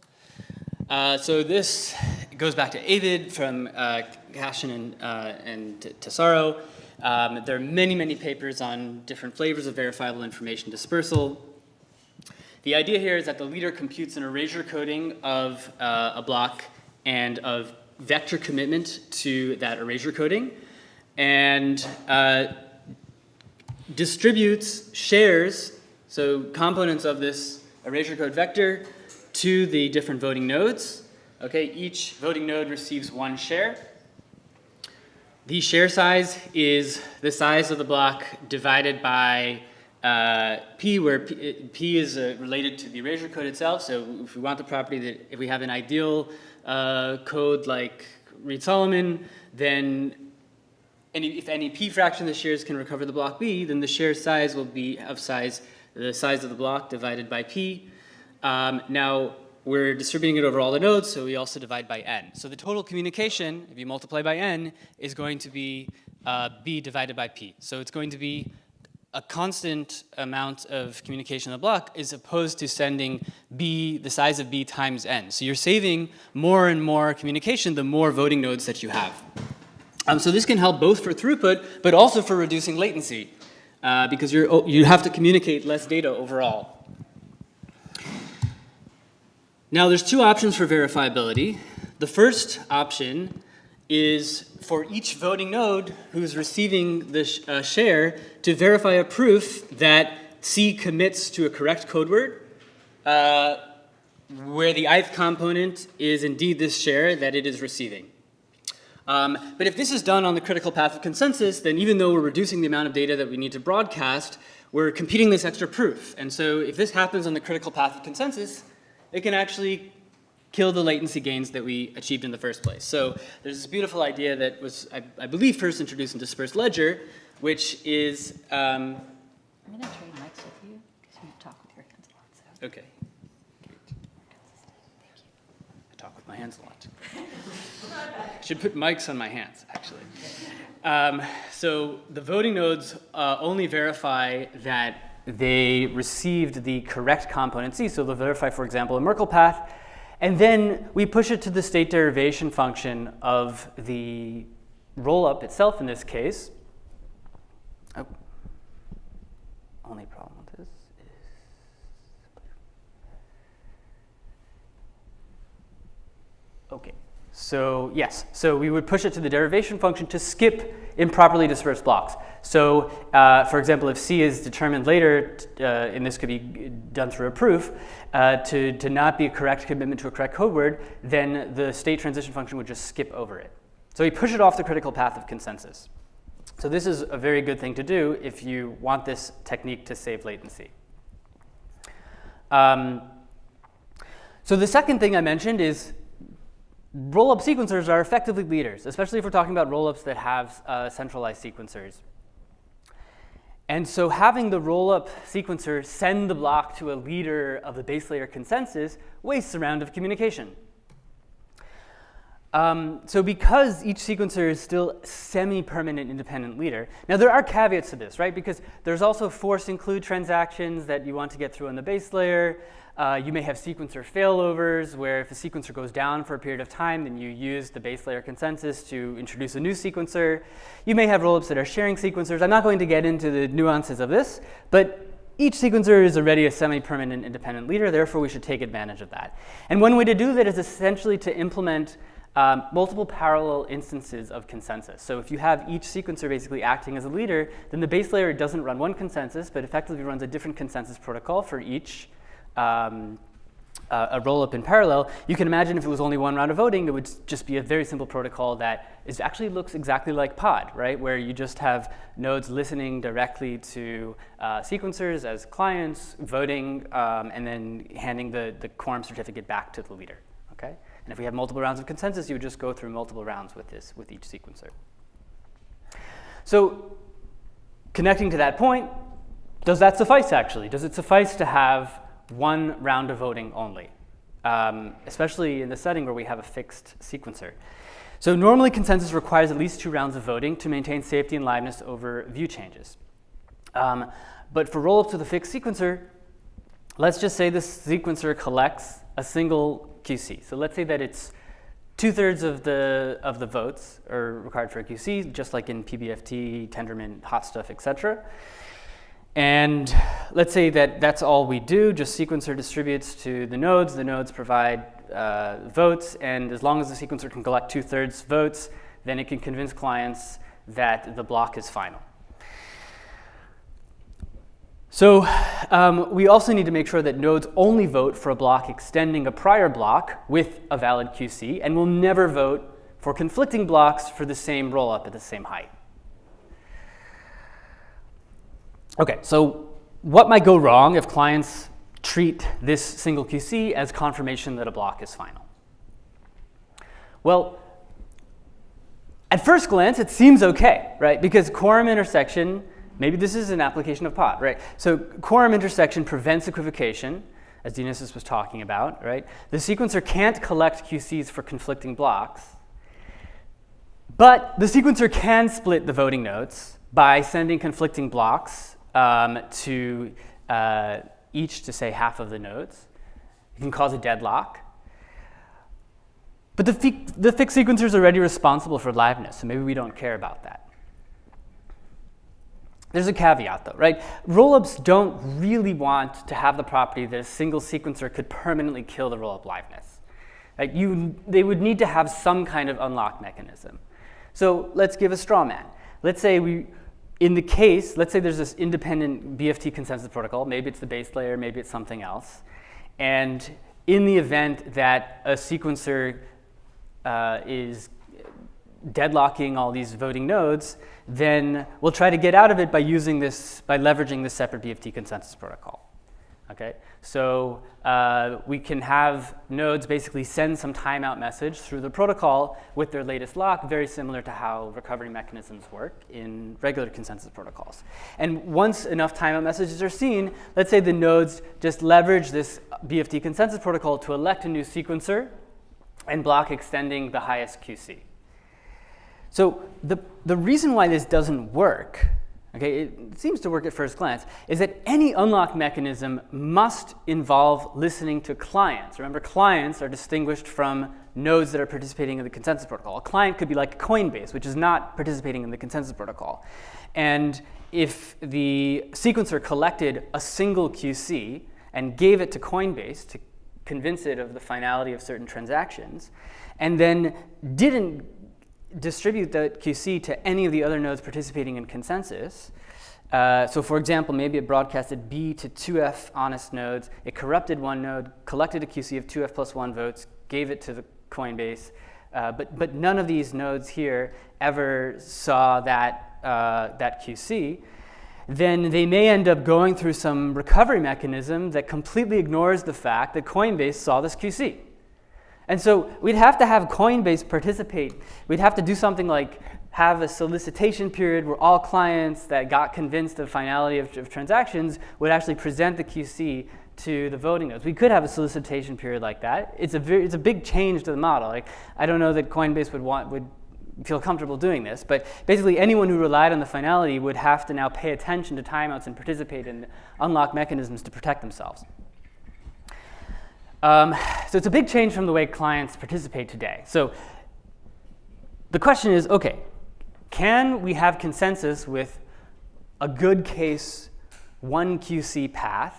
So this goes back to Avid from Cashin and Tesaro. There are many, many papers on different flavors of verifiable information dispersal. The idea here is that the leader computes an erasure coding of a block and of vector commitment to that erasure coding, and distributes shares, so components of this erasure code vector, to the different voting nodes. Okay, each voting node receives 1 share. The share size is the size of the block divided by P, where P is related to the erasure code itself. So if we want the property that if we have an ideal code like Reed-Solomon, then if any P fraction of the shares can recover the block B, then the share size will be of the size of the block divided by P. Now, we're distributing it over all the nodes, so we also divide by n. So the total communication, if you multiply by n, is going to be B divided by P. So it's going to be a constant amount of communication in the block as opposed to sending B, the size of B times n. So you're saving more and more communication the more voting nodes that you have. So this can help both for throughput, but also for reducing latency, because you have to communicate less data overall. Now there's 2 options for verifiability. The first option is for each voting node who's receiving the share to verify a proof that C commits to a correct code word, where the ith component is indeed this share that it is receiving. But if this is done on the critical path of consensus, then even though we're reducing the amount of data that we need to broadcast, we're competing this extra proof. And so if this happens on the critical path of consensus, it can actually kill the latency gains that we achieved in the first place. So there's this beautiful idea that was, I believe, first introduced in dispersed ledger, which is... I'm going to trade mics with you because you talk with your hands a lot. So. Okay. I talk with my hands a lot. I should put mics on my hands, actually. So the voting nodes only verify that they received the correct component C. So they'll verify, for example, a Merkle path. And then we push it to the state derivation function of the rollup itself in this case. Oh. Only problem with this is... Okay. So yes, so we would push it to the derivation function to skip improperly dispersed blocks. So for example, if C is determined later, and this could be done through a proof, to not be a correct commitment to a correct code word, then the state transition function would just skip over it. So we push it off the critical path of consensus. So this is a very good thing to do if you want this technique to save latency. So the second thing I mentioned is rollup sequencers are effectively leaders, especially if we're talking about rollups that have centralized sequencers. And so having the rollup sequencer send the block to a leader of the base layer consensus wastes a round of communication. So because each sequencer is still semi-permanent independent leader, now there are caveats to this, right? Because there's also force include transactions that you want to get through on the base layer. You may have sequencer failovers where if a sequencer goes down for a period of time, then you use the base layer consensus to introduce a new sequencer. You may have rollups that are sharing sequencers. I'm not going to get into the nuances of this, but each sequencer is already a semi-permanent independent leader, therefore we should take advantage of that. And one way to do that is essentially to implement multiple parallel instances of consensus. So if you have each sequencer basically acting as a leader, then the base layer doesn't run one consensus, but effectively runs a different consensus protocol for each a rollup in parallel. You can imagine if it was only one round of voting, it would just be a very simple protocol that actually looks exactly like pod, right? Where you just have nodes listening directly to sequencers as clients, voting, and then handing the quorum certificate back to the leader, okay? And if we have multiple rounds of consensus, you would just go through multiple rounds with each sequencer. So connecting to that point, does that suffice actually? Does it suffice to have one round of voting only, especially in the setting where we have a fixed sequencer? So normally consensus requires at least 2 rounds of voting to maintain safety and liveness over view changes. But for rollups with a fixed sequencer, let's just say this sequencer collects a single QC. So let's say that it's 2/3 of the votes are required for a QC, just like in PBFT, Tendermint, hot stuff, etc. And let's say that that's all we do, just sequencer distributes to the nodes provide votes, and as long as the sequencer can collect 2/3 votes, then it can convince clients that the block is final. So we also need to make sure that nodes only vote for a block extending a prior block with a valid QC, and will never vote for conflicting blocks for the same rollup at the same height. Okay, so what might go wrong if clients treat this single QC as confirmation that a block is final? Well, at first glance, it seems okay, right? Because quorum intersection, maybe this is an application of pod, right? So quorum intersection prevents equivocation, as Dionysis was talking about, right? The sequencer can't collect QCs for conflicting blocks, but the sequencer can split the voting nodes by sending conflicting blocks to each to say half of the nodes. It can cause a deadlock. But the fixed sequencer is already responsible for liveness, so maybe we don't care about that. There's a caveat though, right? Rollups don't really want to have the property that a single sequencer could permanently kill the rollup liveness. Right? They would need to have some kind of unlock mechanism. So let's give a straw man. Let's say let's say there's this independent BFT consensus protocol. Maybe it's the base layer, maybe it's something else. And in the event that a sequencer is deadlocking all these voting nodes, then we'll try to get out of it by leveraging this separate BFT consensus protocol. Okay, so we can have nodes basically send some timeout message through the protocol with their latest lock, very similar to how recovery mechanisms work in regular consensus protocols. And once enough timeout messages are seen, let's say the nodes just leverage this BFT consensus protocol to elect a new sequencer and block extending the highest QC. So the reason why this doesn't work, okay, it seems to work at first glance, is that any unlock mechanism must involve listening to clients. Remember, clients are distinguished from nodes that are participating in the consensus protocol. A client could be like Coinbase, which is not participating in the consensus protocol. And if the sequencer collected a single QC and gave it to Coinbase to convince it of the finality of certain transactions, and then didn't distribute that QC to any of the other nodes participating in consensus. So for example, maybe it broadcasted B to 2F honest nodes. It corrupted one node, collected a QC of 2F plus 1 votes, gave it to the Coinbase. But none of these nodes here ever saw that QC. Then they may end up going through some recovery mechanism that completely ignores the fact that Coinbase saw this QC. And so we'd have to have Coinbase participate. We'd have to do something like have a solicitation period where all clients that got convinced of finality of transactions would actually present the QC to the voting nodes. We could have a solicitation period like that. It's a big change to the model. Like, I don't know that Coinbase would feel comfortable doing this, but basically anyone who relied on the finality would have to now pay attention to timeouts and participate in unlock mechanisms to protect themselves. So it's a big change from the way clients participate today. So the question is, okay, can we have consensus with a good case 1 QC path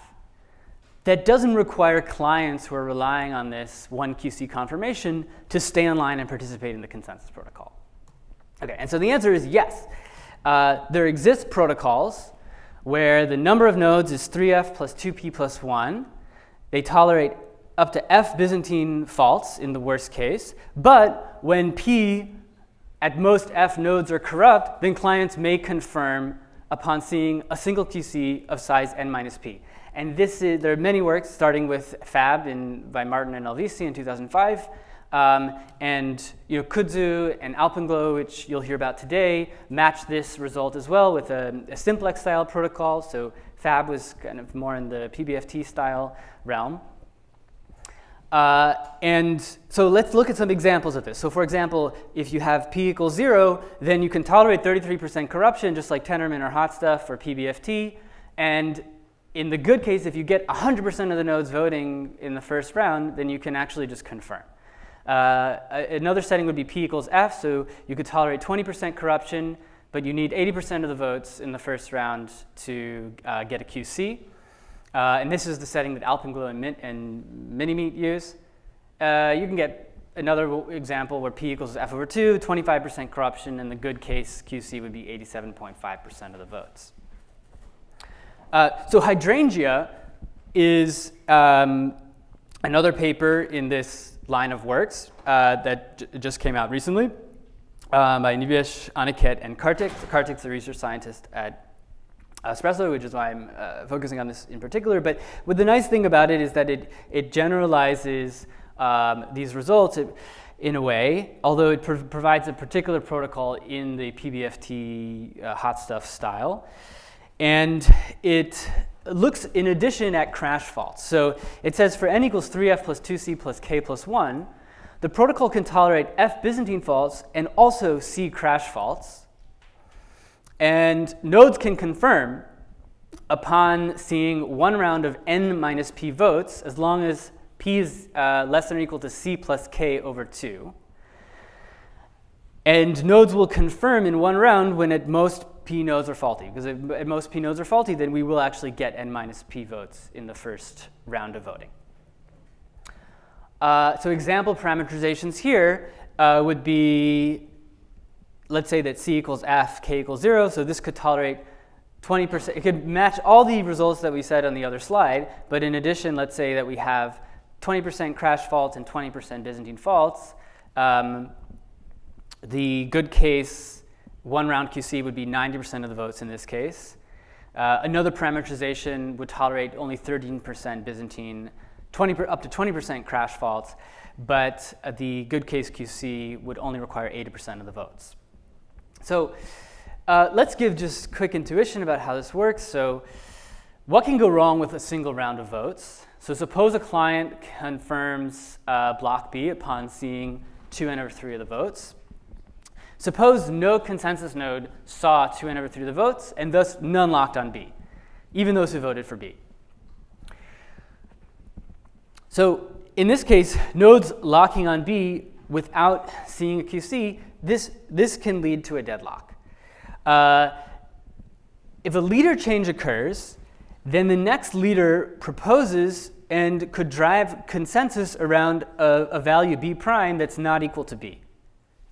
that doesn't require clients who are relying on this 1 QC confirmation to stay online and participate in the consensus protocol? Okay, and so the answer is yes. There exist protocols where the number of nodes is 3F plus 2P plus 1. They tolerate up to F Byzantine faults in the worst case, but when P at most F nodes are corrupt, then clients may confirm upon seeing a single QC of size n minus P. And there are many works, starting with Fab by Martin and Alvisi in 2005, and Kudzu and Alpenglow, which you'll hear about today, match this result as well with a simplex style protocol. So Fab was kind of more in the PBFT style realm. And so let's look at some examples of this. So for example, if you have P equals 0, then you can tolerate 33% corruption, just like Tenderman or Hot Stuff or PBFT. And in the good case, if you get 100% of the nodes voting in the first round, then you can actually just confirm. Another setting would be P equals F, so you could tolerate 20% corruption, but you need 80% of the votes in the first round to get a QC. And this is the setting that Alpenglow and Minimeat use. You can get another example where P equals F over 2, 25% corruption, and the good case QC would be 87.5% of the votes. So hydrangea is another paper in this line of works that just came out recently by Nivesh, Aniket, and Kartik. So Kartik's a research scientist at Espresso, which is why I'm focusing on this in particular. But the nice thing about it is that it generalizes these results in a way, although it provides a particular protocol in the PBFT hot stuff style. And it looks, in addition, at crash faults. So it says for n equals 3F plus 2C plus K plus 1, the protocol can tolerate F Byzantine faults and also C crash faults. And nodes can confirm upon seeing one round of n minus p votes as long as p is less than or equal to c plus k over 2. And nodes will confirm in one round when at most p nodes are faulty. Because if at most p nodes are faulty, then we will actually get n minus p votes in the first round of voting. So example parameterizations here would be, let's say that C equals F, K equals 0. So this could tolerate 20%. It could match all the results that we said on the other slide. But in addition, let's say that we have 20% crash faults and 20% Byzantine faults. The good case one round QC would be 90% of the votes in this case. Another parameterization would tolerate only 13% Byzantine, up to 20% crash faults, but the good case QC would only require 80% of the votes. So let's give just quick intuition about how this works. So what can go wrong with a single round of votes? So suppose a client confirms block B upon seeing 2n/3 of the votes. Suppose no consensus node saw 2n/3 of the votes, and thus none locked on B, even those who voted for B. So in this case, nodes locking on B without seeing a QC, this can lead to a deadlock. If a leader change occurs, then the next leader proposes and could drive consensus around a value B prime that's not equal to B.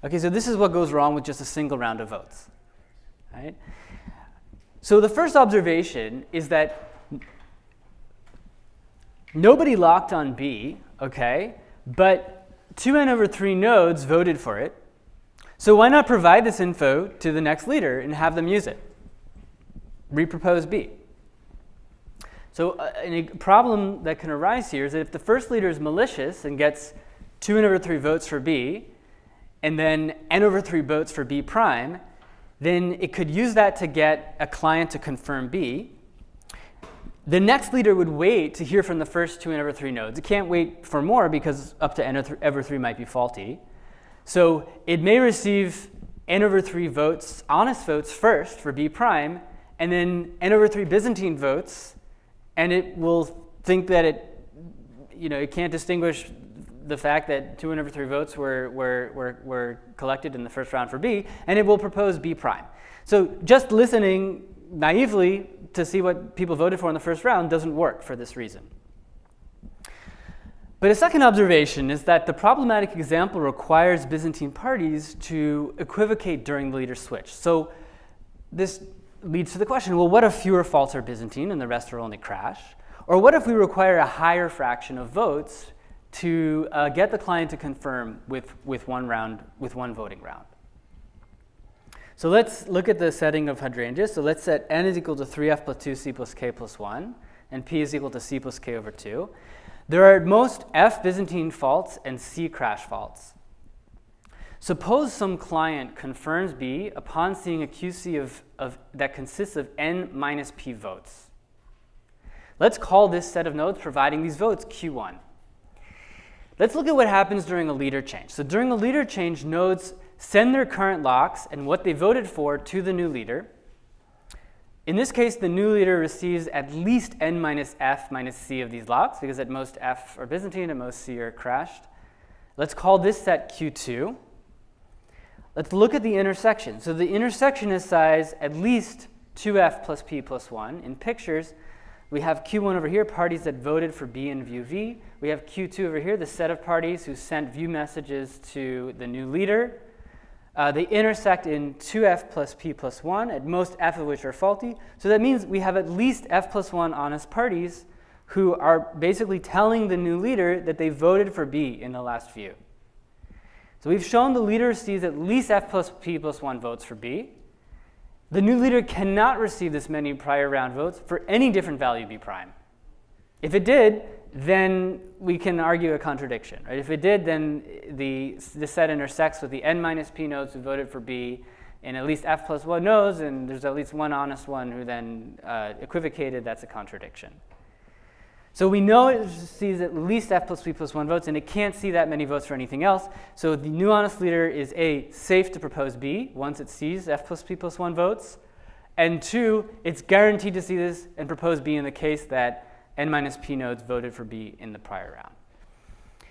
Okay, so this is what goes wrong with just a single round of votes. Right? So the first observation is that nobody locked on B, okay, but 2n/3 nodes voted for it. So why not provide this info to the next leader and have them use it? Repropose B. So a problem that can arise here is that if the first leader is malicious and gets 2n/3 votes for B, and then n/3 votes for B prime, then it could use that to get a client to confirm B. The next leader would wait to hear from the first 2n/3 nodes. It can't wait for more because up to n/3 might be faulty. So it may receive n/3 votes, honest votes first for B prime, and then n/3 Byzantine votes, and it will think that it can't distinguish the fact that 2n/3 votes were collected in the first round for B, and it will propose B prime. So just listening naively to see what people voted for in the first round doesn't work for this reason. But a second observation is that the problematic example requires Byzantine parties to equivocate during the leader switch. So this leads to the question, well, what if fewer faults are Byzantine and the rest are only crash? Or what if we require a higher fraction of votes to get the client to confirm with one voting round? So let's look at the setting of hydrangeas. So let's set n is equal to 3f plus 2c plus k plus 1, and p is equal to c plus k over 2. There are at most f Byzantine faults and c crash faults. Suppose some client confirms B upon seeing a QC that consists of n minus p votes. Let's call this set of nodes providing these votes Q1. Let's look at what happens during a leader change. So during a leader change, nodes send their current locks and what they voted for to the new leader. In this case, the new leader receives at least n minus f minus c of these locks, because at most f are Byzantine and most c are crashed. Let's call this set Q2. Let's look at the intersection. So the intersection is size at least 2f plus p plus 1. In pictures, we have Q1 over here, parties that voted for B in view V. We have Q2 over here, the set of parties who sent view messages to the new leader. They intersect in 2f plus p plus 1, at most f of which are faulty. So that means we have at least f plus 1 honest parties who are basically telling the new leader that they voted for B in the last view. So we've shown the leader sees at least f plus p plus 1 votes for B. The new leader cannot receive this many prior round votes for any different value B prime. If it did, then we can argue a contradiction. Right? If it did, then the set intersects with the n minus p nodes who voted for B in at least f plus 1 nodes, and there's at least one honest one who then equivocated. That's a contradiction. So we know it sees at least f plus p plus 1 votes, and it can't see that many votes for anything else. So the new honest leader is A, safe to propose B once it sees f plus p plus 1 votes, and 2, it's guaranteed to see this and propose B in the case that n minus p nodes voted for B in the prior round.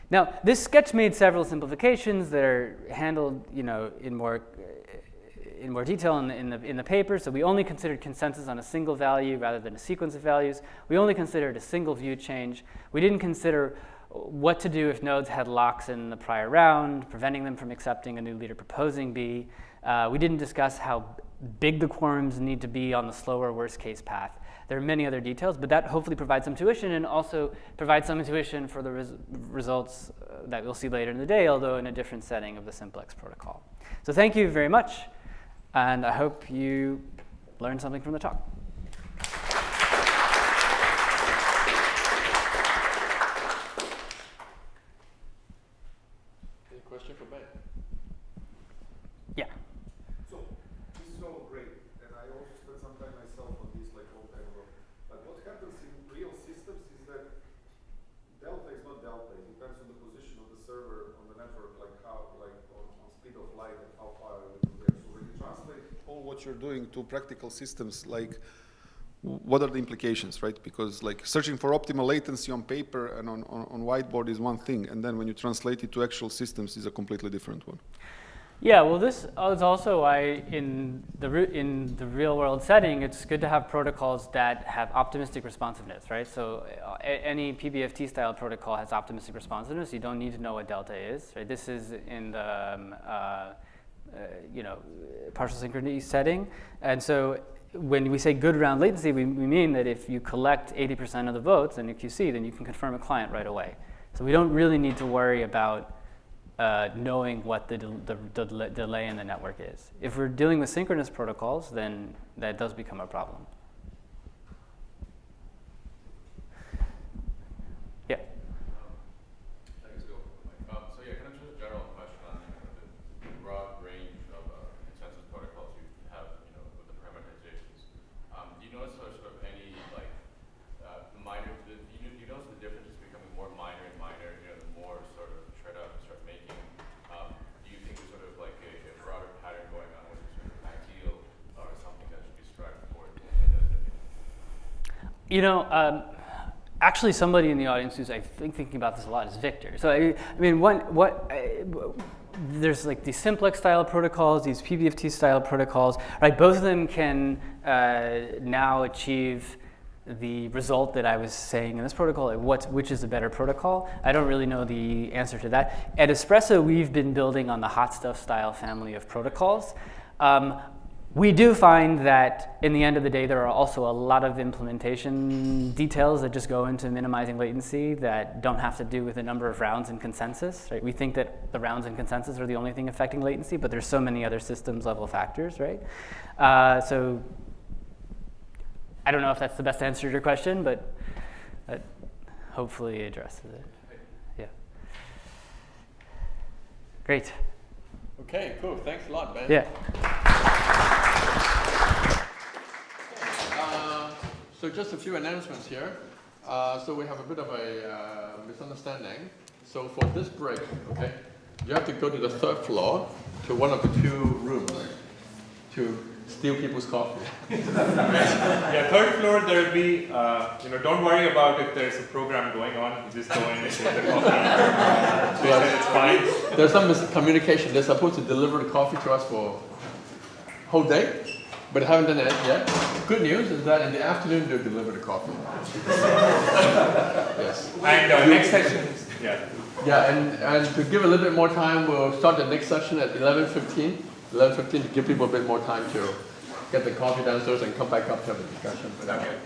Now, this sketch made several simplifications that are handled, in more detail in the paper. So we only considered consensus on a single value rather than a sequence of values. We only considered a single view change. We didn't consider what to do if nodes had locks in the prior round, preventing them from accepting a new leader proposing B. We didn't discuss how big the quorums need to be on the slower worst case path. There are many other details, but that hopefully provides some tuition and also provides some intuition for the results that we'll see later in the day, although in a different setting of the simplex protocol. So thank you very much, and I hope you learned something from the talk. Any question for Ben? Yeah. So this is all great, and I also spent some time myself on this like long time ago. But what happens in real systems is that delta is not delta. It depends on the position of the server on the network, like how, like on speed of light and how far away from there. So when you translate all what you're doing to practical systems, like what are the implications, right? Because like searching for optimal latency on paper and on whiteboard is one thing, and then when you translate it to actual systems is a completely different one. Yeah, well, this is also why in the real world setting, it's good to have protocols that have optimistic responsiveness, right? So any PBFT style protocol has optimistic responsiveness. You don't need to know what delta is, right? This is in the partial synchrony setting, and so when we say good round latency, we mean that if you collect 80% of the votes in a QC, then you can confirm a client right away. So we don't really need to worry about knowing what the delay in the network is. If we're dealing with synchronous protocols, then that does become a problem. Yeah. Thanks, Bill. So yeah, kind of just a general question on the broad range of consensus protocols you have, with the parameterizations. Do you notice sort of any like minor? Do you notice the difference is becoming more minor and minor? The more sort of trade-off you start making. Do you think there's sort of like a broader pattern going on, which is sort of ideal or something that should be strived for? Actually, somebody in the audience who's I think thinking about this a lot is Victor. So I mean, there's like these simplex style protocols, these PBFT style protocols, right? Both of them can now achieve the result that I was saying in this protocol, like which is a better protocol. I don't really know the answer to that. At Espresso, we've been building on the hot stuff style family of protocols. We do find that in the end of the day, there are also a lot of implementation details that just go into minimizing latency that don't have to do with the number of rounds in consensus, right? We think that the rounds in consensus are the only thing affecting latency, but there's so many other systems level factors, right? So I don't know if that's the best answer to your question, but that hopefully addresses it. Yeah. Great. Okay, cool. Thanks a lot, Ben. Yeah. So just a few announcements here. So we have a bit of a misunderstanding. So for this break, okay, you have to go to the third floor to one of the two rooms to steal people's coffee. Yeah, third floor there will be, don't worry about if there's a program going on, you just go in and get the coffee. They said it's fine. There's some miscommunication. They're supposed to deliver the coffee to us for whole day, but they haven't done it yet. Good news is that in the afternoon they'll deliver the coffee. Yes. And next session is, yeah. Yeah, and to give a little bit more time, we'll start the next session at 11:15. 11:15 to give people a bit more time to get the coffee downstairs and come back up to have a discussion. Okay.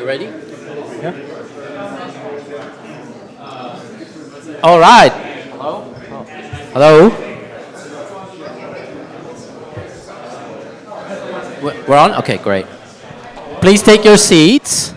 ready? Yeah. All right. Hello? Oh. Hello? We're on? Okay, great. Please take your seats.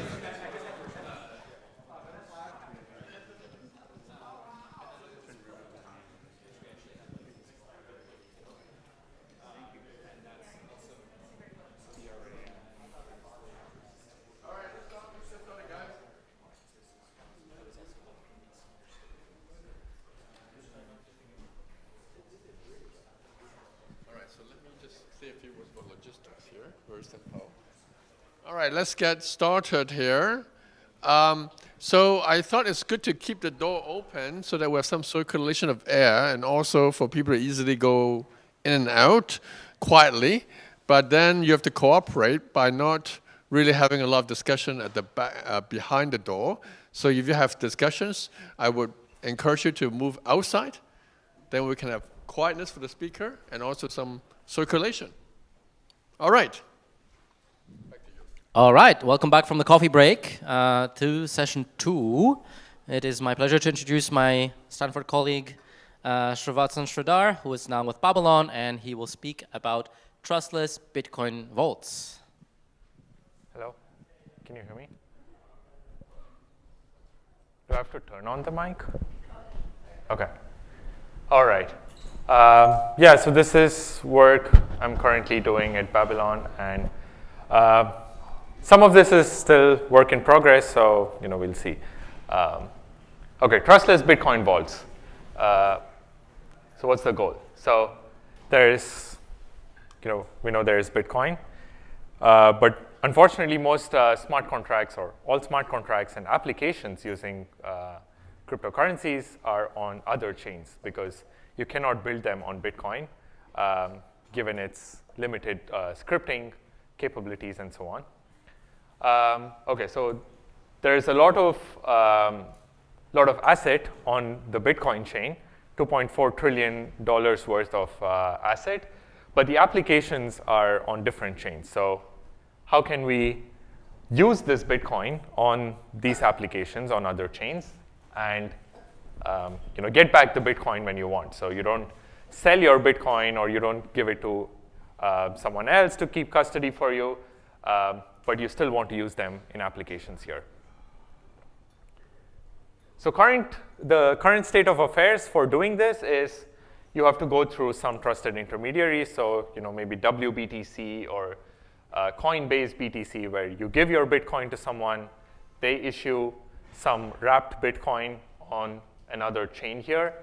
All right, let's get started here. So I thought it's good to keep the door open so that we have some circulation of air and also for people to easily go in and out quietly. But then you have to cooperate by not really having a lot of discussion at the back, behind the door. So if you have discussions, I would encourage you to move outside. Then we can have quietness for the speaker and also some circulation. All right. All right, welcome back from the coffee break to session 2. It is my pleasure to introduce my Stanford colleague, Srivatsan Sridhar, who is now with Babylon, and he will speak about trustless Bitcoin vaults. Hello, can you hear me? Do I have to turn on the mic? Okay. All right. Yeah, so this is work I'm currently doing at Babylon, and some of this is still work in progress, so we'll see. Okay, trustless Bitcoin vaults. So what's the goal? So there's, we know there is Bitcoin, but unfortunately most smart contracts or all smart contracts and applications using cryptocurrencies are on other chains because you cannot build them on Bitcoin given its limited scripting capabilities and so on. Okay, so there's a lot of asset on the Bitcoin chain, $2.4 trillion worth of asset, but the applications are on different chains. So how can we use this Bitcoin on these applications on other chains and get back the Bitcoin when you want? So you don't sell your Bitcoin or you don't give it to someone else to keep custody for you, but you still want to use them in applications here. So the current state of affairs for doing this is you have to go through some trusted intermediaries, so maybe WBTC or Coinbase BTC, where you give your Bitcoin to someone, they issue some wrapped Bitcoin on another chain here,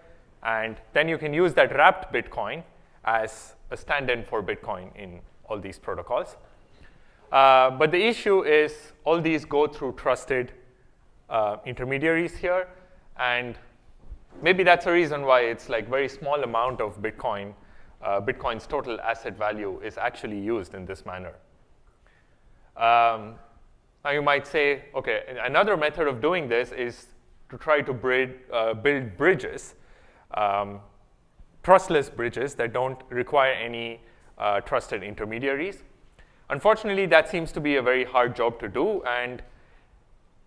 and then you can use that wrapped Bitcoin as a stand-in for Bitcoin in all these protocols. But the issue is all these go through trusted intermediaries here, and maybe that's a reason why it's like very small amount of Bitcoin, Bitcoin's total asset value is actually used in this manner. Now you might say, okay, another method of doing this is to try to build bridges, trustless bridges that don't require any trusted intermediaries. Unfortunately, that seems to be a very hard job to do, and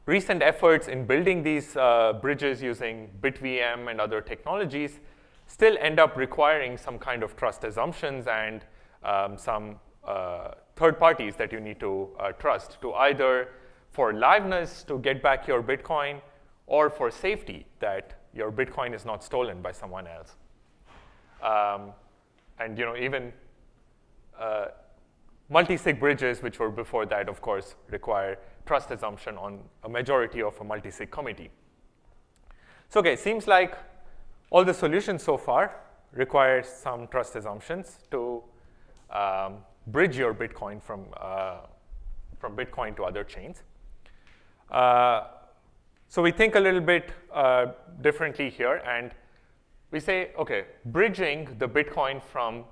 recent efforts in building these bridges using BitVM and other technologies still end up requiring some kind of trust assumptions and some third parties that you need to trust to either for liveness to get back your Bitcoin or for safety that your Bitcoin is not stolen by someone else. And even multi-sig bridges, which were before that, of course, require trust assumption on a majority of a multi-sig committee. So, okay, seems like all the solutions so far require some trust assumptions to bridge your Bitcoin from Bitcoin to other chains. So we think a little bit differently here, and we say, okay, bridging the Bitcoin from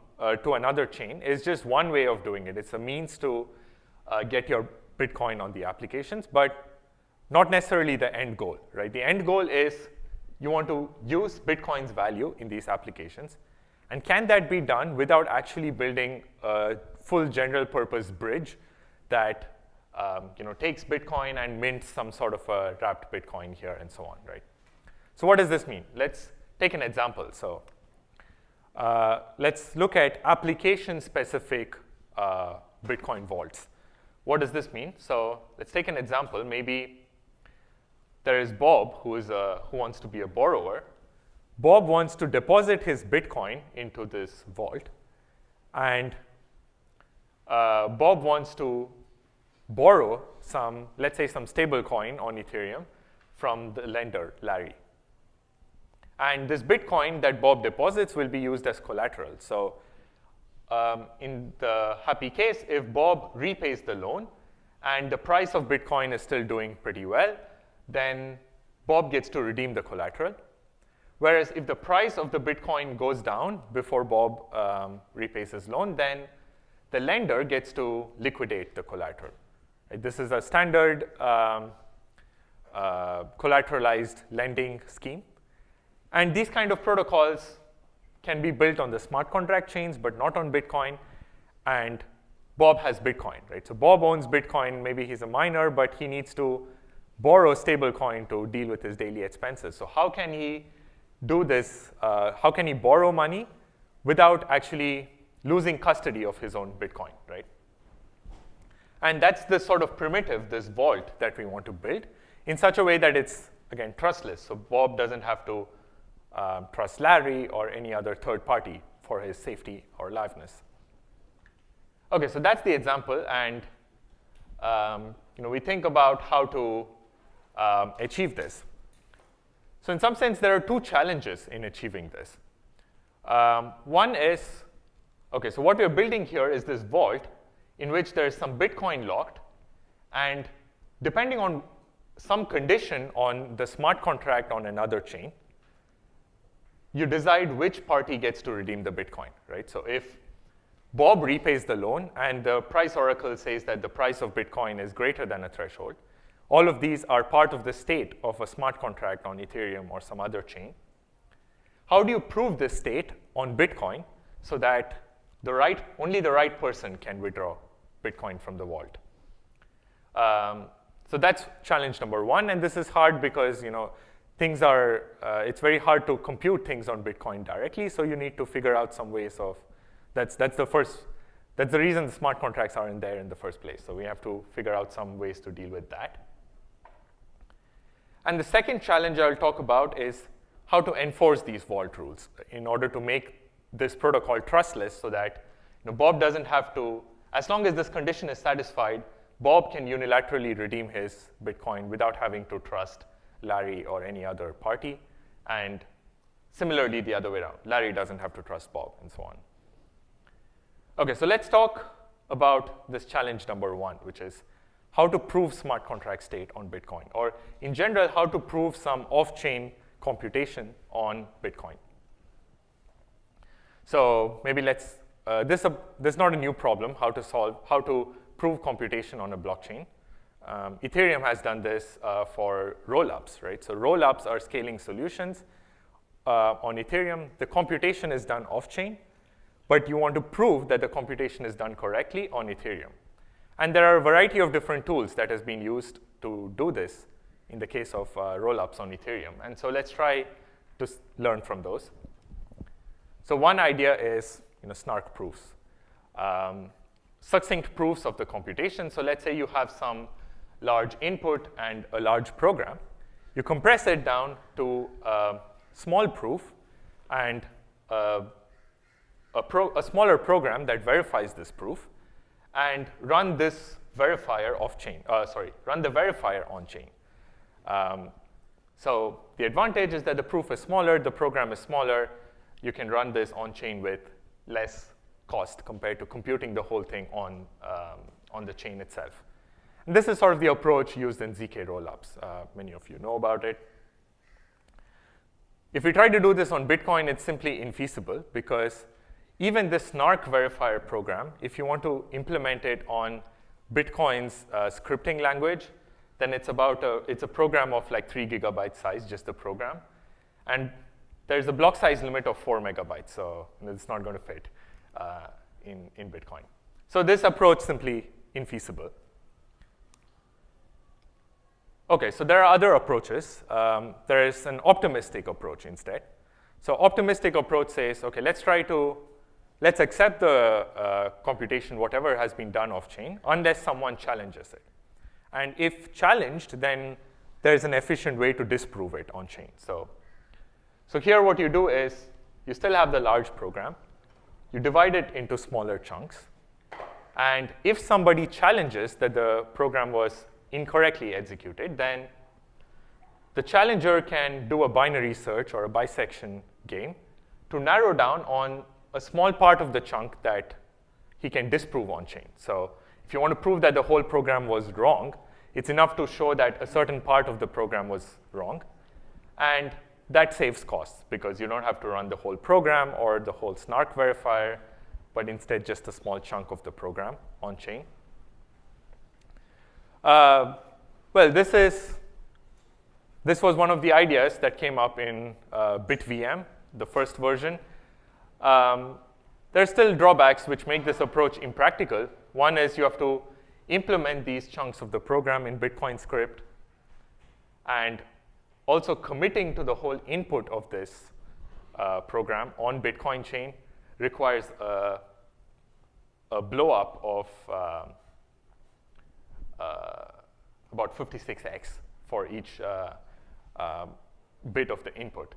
to another chain is just one way of doing it. It's a means to get your Bitcoin on the applications, but not necessarily the end goal, right? The end goal is you want to use Bitcoin's value in these applications. And can that be done without actually building a full general purpose bridge that takes Bitcoin and mints some sort of a wrapped Bitcoin here and so on, right? So what does this mean? Let's take an example. So let's look at application-specific Bitcoin vaults. What does this mean? So let's take an example. Maybe there is Bob, who wants to be a borrower. Bob wants to deposit his Bitcoin into this vault, and Bob wants to borrow some, let's say, some stable coin on Ethereum from the lender, Larry. And this Bitcoin that Bob deposits will be used as collateral. So in the happy case, if Bob repays the loan and the price of Bitcoin is still doing pretty well, then Bob gets to redeem the collateral. Whereas if the price of the Bitcoin goes down before Bob repays his loan, then the lender gets to liquidate the collateral. Right? This is a standard collateralized lending scheme. And these kind of protocols can be built on the smart contract chains, but not on Bitcoin. And Bob has Bitcoin, right? So Bob owns Bitcoin. Maybe he's a miner, but he needs to borrow stablecoin to deal with his daily expenses. So how can he do this? How can he borrow money without actually losing custody of his own Bitcoin, right? And that's the sort of primitive, this vault that we want to build in such a way that it's, again, trustless. So Bob doesn't have to trust Larry or any other third party for his safety or liveness. OK, so that's the example. And we think about how to achieve this. So in some sense, there are two challenges in achieving this. One is, OK, so what we're building here is this vault in which there is some Bitcoin locked. And depending on some condition on the smart contract on another chain, you decide which party gets to redeem the Bitcoin, right? So if Bob repays the loan and the price oracle says that the price of Bitcoin is greater than a threshold, all of these are part of the state of a smart contract on Ethereum or some other chain. How do you prove this state on Bitcoin so that only the right person can withdraw Bitcoin from the vault? So that's challenge number one. And this is hard because things are, it's very hard to compute things on Bitcoin directly. So you need to figure out some ways of, that's the reason the smart contracts aren't there in the first place. So we have to figure out some ways to deal with that. And the second challenge I'll talk about is how to enforce these vault rules in order to make this protocol trustless so that Bob doesn't have to, as long as this condition is satisfied, Bob can unilaterally redeem his Bitcoin without having to trust Larry or any other party. And similarly, the other way around. Larry doesn't have to trust Bob, and so on. OK, so let's talk about this challenge number one, which is how to prove smart contract state on Bitcoin, or in general, how to prove some off-chain computation on Bitcoin. So maybe let's, this is not a new problem, how to prove computation on a blockchain. Ethereum has done this for rollups, right? So rollups are scaling solutions. On Ethereum, the computation is done off-chain, but you want to prove that the computation is done correctly on Ethereum. And there are a variety of different tools that has been used to do this in the case of rollups on Ethereum. And so let's try to learn from those. So one idea is snark proofs. Succinct proofs of the computation. So let's say you have some large input and a large program. You compress it down to a small proof and a smaller program that verifies this proof, and run this verifier off-chain. Run the verifier on-chain. So the advantage is that the proof is smaller, the program is smaller. You can run this on-chain with less cost compared to computing the whole thing on the chain itself. And this is sort of the approach used in ZK rollups. Many of you know about it. If we try to do this on Bitcoin, it's simply infeasible because even this snark verifier program, if you want to implement it on Bitcoin's scripting language, then it's a program of like 3 GB size, just the program. And there's a block size limit of 4 megabytes, so it's not going to fit in Bitcoin. So this approach simply infeasible. Okay, so there are other approaches. There is an optimistic approach instead. So optimistic approach says, okay, let's accept the computation, whatever has been done off-chain, unless someone challenges it. And if challenged, then there's an efficient way to disprove it on-chain. So here what you do is you still have the large program. You divide it into smaller chunks. And if somebody challenges that the program was incorrectly executed, then the challenger can do a binary search or a bisection game to narrow down on a small part of the chunk that he can disprove on-chain. So if you want to prove that the whole program was wrong, it's enough to show that a certain part of the program was wrong. And that saves costs, because you don't have to run the whole program or the whole snark verifier, but instead just a small chunk of the program on-chain. Well, this was one of the ideas that came up in BitVM, the first version. There are still drawbacks which make this approach impractical. One is you have to implement these chunks of the program in Bitcoin script, and also committing to the whole input of this program on Bitcoin chain requires a blow up of about 56x for each bit of the input.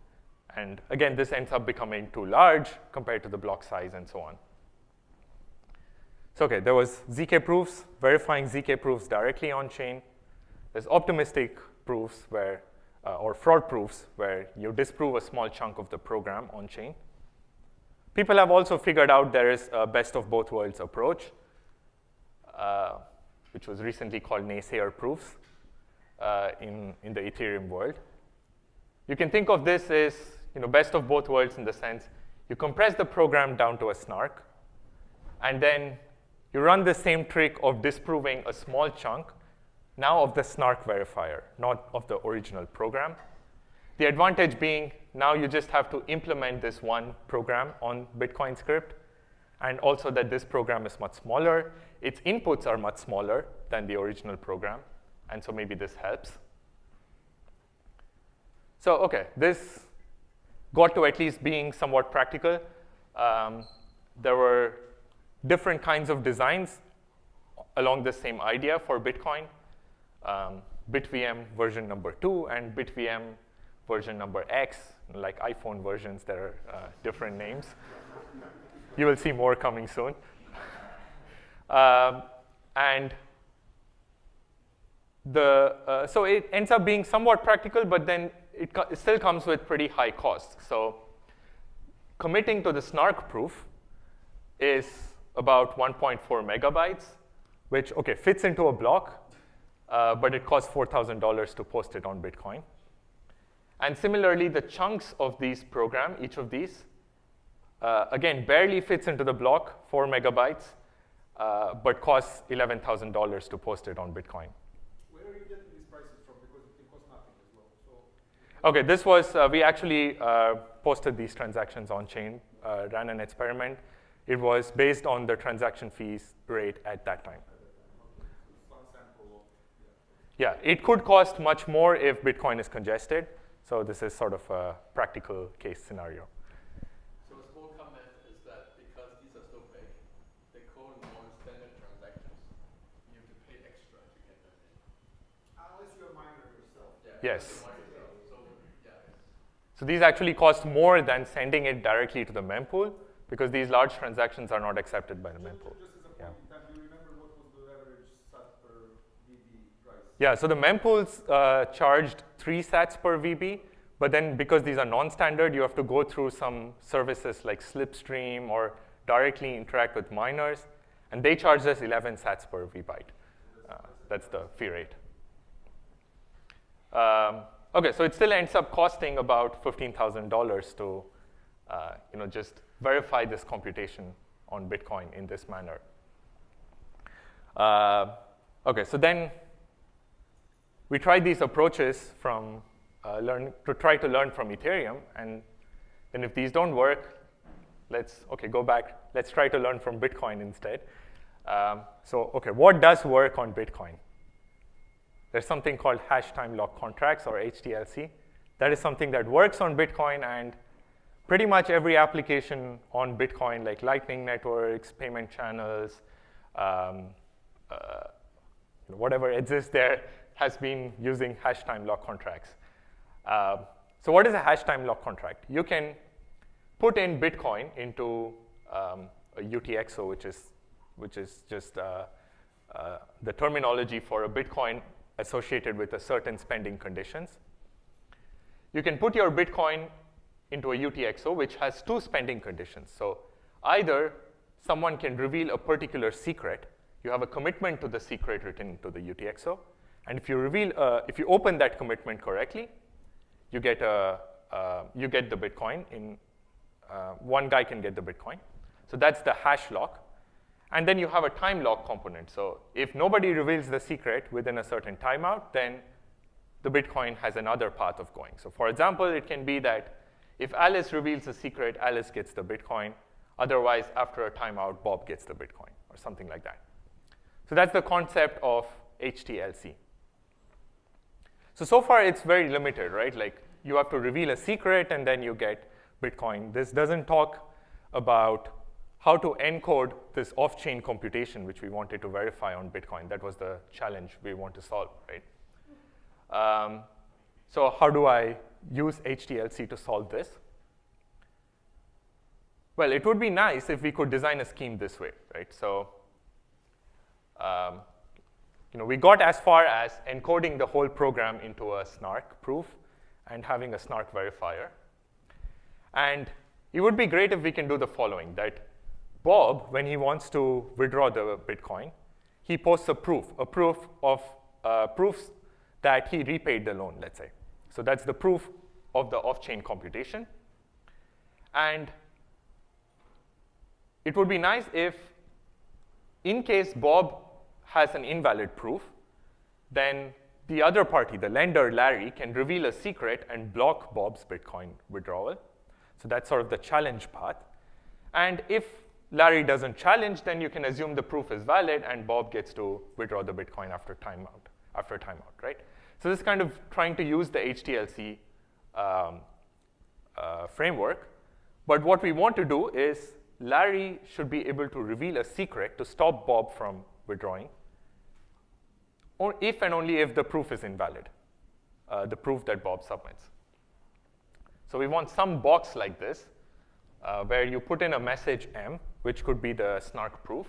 And again, this ends up becoming too large compared to the block size and so on. So okay, there was ZK proofs, verifying ZK proofs directly on chain. There's optimistic proofs where, or fraud proofs where you disprove a small chunk of the program on chain. People have also figured out there is a best of both worlds approach, which was recently called naysayer proofs in the Ethereum world. You can think of this as best of both worlds in the sense you compress the program down to a snark, and then you run the same trick of disproving a small chunk, now of the snark verifier, not of the original program. The advantage being now you just have to implement this one program on Bitcoin script, and also that this program is much smaller. Its inputs are much smaller than the original program, and so maybe this helps. So okay, this got to at least being somewhat practical. There were different kinds of designs along the same idea for Bitcoin. BitVM version number 2 and BitVM version number X, like iPhone versions, there are different names. You will see more coming soon. And so it ends up being somewhat practical, but then it still comes with pretty high costs. So committing to the snark proof is about 1.4 megabytes, which fits into a block, but it costs $4,000 to post it on Bitcoin. And similarly, the chunks of these program, each of these, again, barely fits into the block, 4 megabytes, but costs $11,000 to post it on Bitcoin. Where are you getting these prices from? Because it costs nothing as well. So Okay, this was, we actually posted these transactions on chain, ran an experiment. It was based on the transaction fees rate at that time. Yeah, it could cost much more if Bitcoin is congested. So this is sort of a practical case scenario. So a small comment is that because these are so big, they call non-standard transactions. You have to pay extra to get them in. unless you're a miner yourself. Yes. So, yeah. So these actually cost more than sending it directly to the mempool, because these large transactions are not accepted by the mempool. Just as a point in time, do you remember what was the average sat per VB price? Yeah, so the mempools charged 3 sats per VB, but then because these are non-standard, you have to go through some services like Slipstream or directly interact with miners, and they charge us 11 sats per VByte. That's the fee rate. Okay, so it still ends up costing about $15,000 to just verify this computation on Bitcoin in this manner. Okay, so then we tried these approaches from try to learn from Ethereum, and then if these don't work, let's go back. Let's try to learn from Bitcoin instead. So what does work on Bitcoin? there's something called hash time lock contracts, or HTLC. That is something that works on Bitcoin, and pretty much every application on Bitcoin, like Lightning networks, payment channels, whatever exists there, has been using hash time lock contracts. So what is a hash time lock contract? You can put in Bitcoin into a UTXO, which is just the terminology for a Bitcoin associated with a certain spending conditions. You can put your Bitcoin into a UTXO, which has two spending conditions. So either someone can reveal a particular secret. You have a commitment to the secret written into the UTXO. And if you open that commitment correctly, you get the Bitcoin. One guy can get the Bitcoin. So that's the hash lock. And then you have a time lock component. So if nobody reveals the secret within a certain timeout, then the Bitcoin has another path of going. So for example, it can be that if Alice reveals a secret, Alice gets the Bitcoin. Otherwise, after a timeout, Bob gets the Bitcoin, or something like that. So that's the concept of HTLC. So far, it's very limited, right? Like, you have to reveal a secret, and then you get Bitcoin. This doesn't talk about how to encode this off-chain computation, which we wanted to verify on Bitcoin. That was the challenge we want to solve, right? So how do I use HTLC to solve this? Well, it would be nice if we could design a scheme this way, right? So we got as far as encoding the whole program into a snark proof and having a snark verifier. And it would be great if we can do the following, that Bob, when he wants to withdraw the Bitcoin, he posts a proof of proofs that he repaid the loan, let's say. So that's the proof of the off-chain computation. And it would be nice if, in case Bob has an invalid proof, then the other party, the lender, Larry, can reveal a secret and block Bob's Bitcoin withdrawal. So that's sort of the challenge path. And if Larry doesn't challenge, then you can assume the proof is valid, and Bob gets to withdraw the Bitcoin after timeout, right? So this is kind of trying to use the HTLC framework. But what we want to do is Larry should be able to reveal a secret to stop Bob from withdrawing, or if and only if the proof is invalid, the proof that Bob submits. So we want some box like this, where you put in a message M, which could be the snark proof.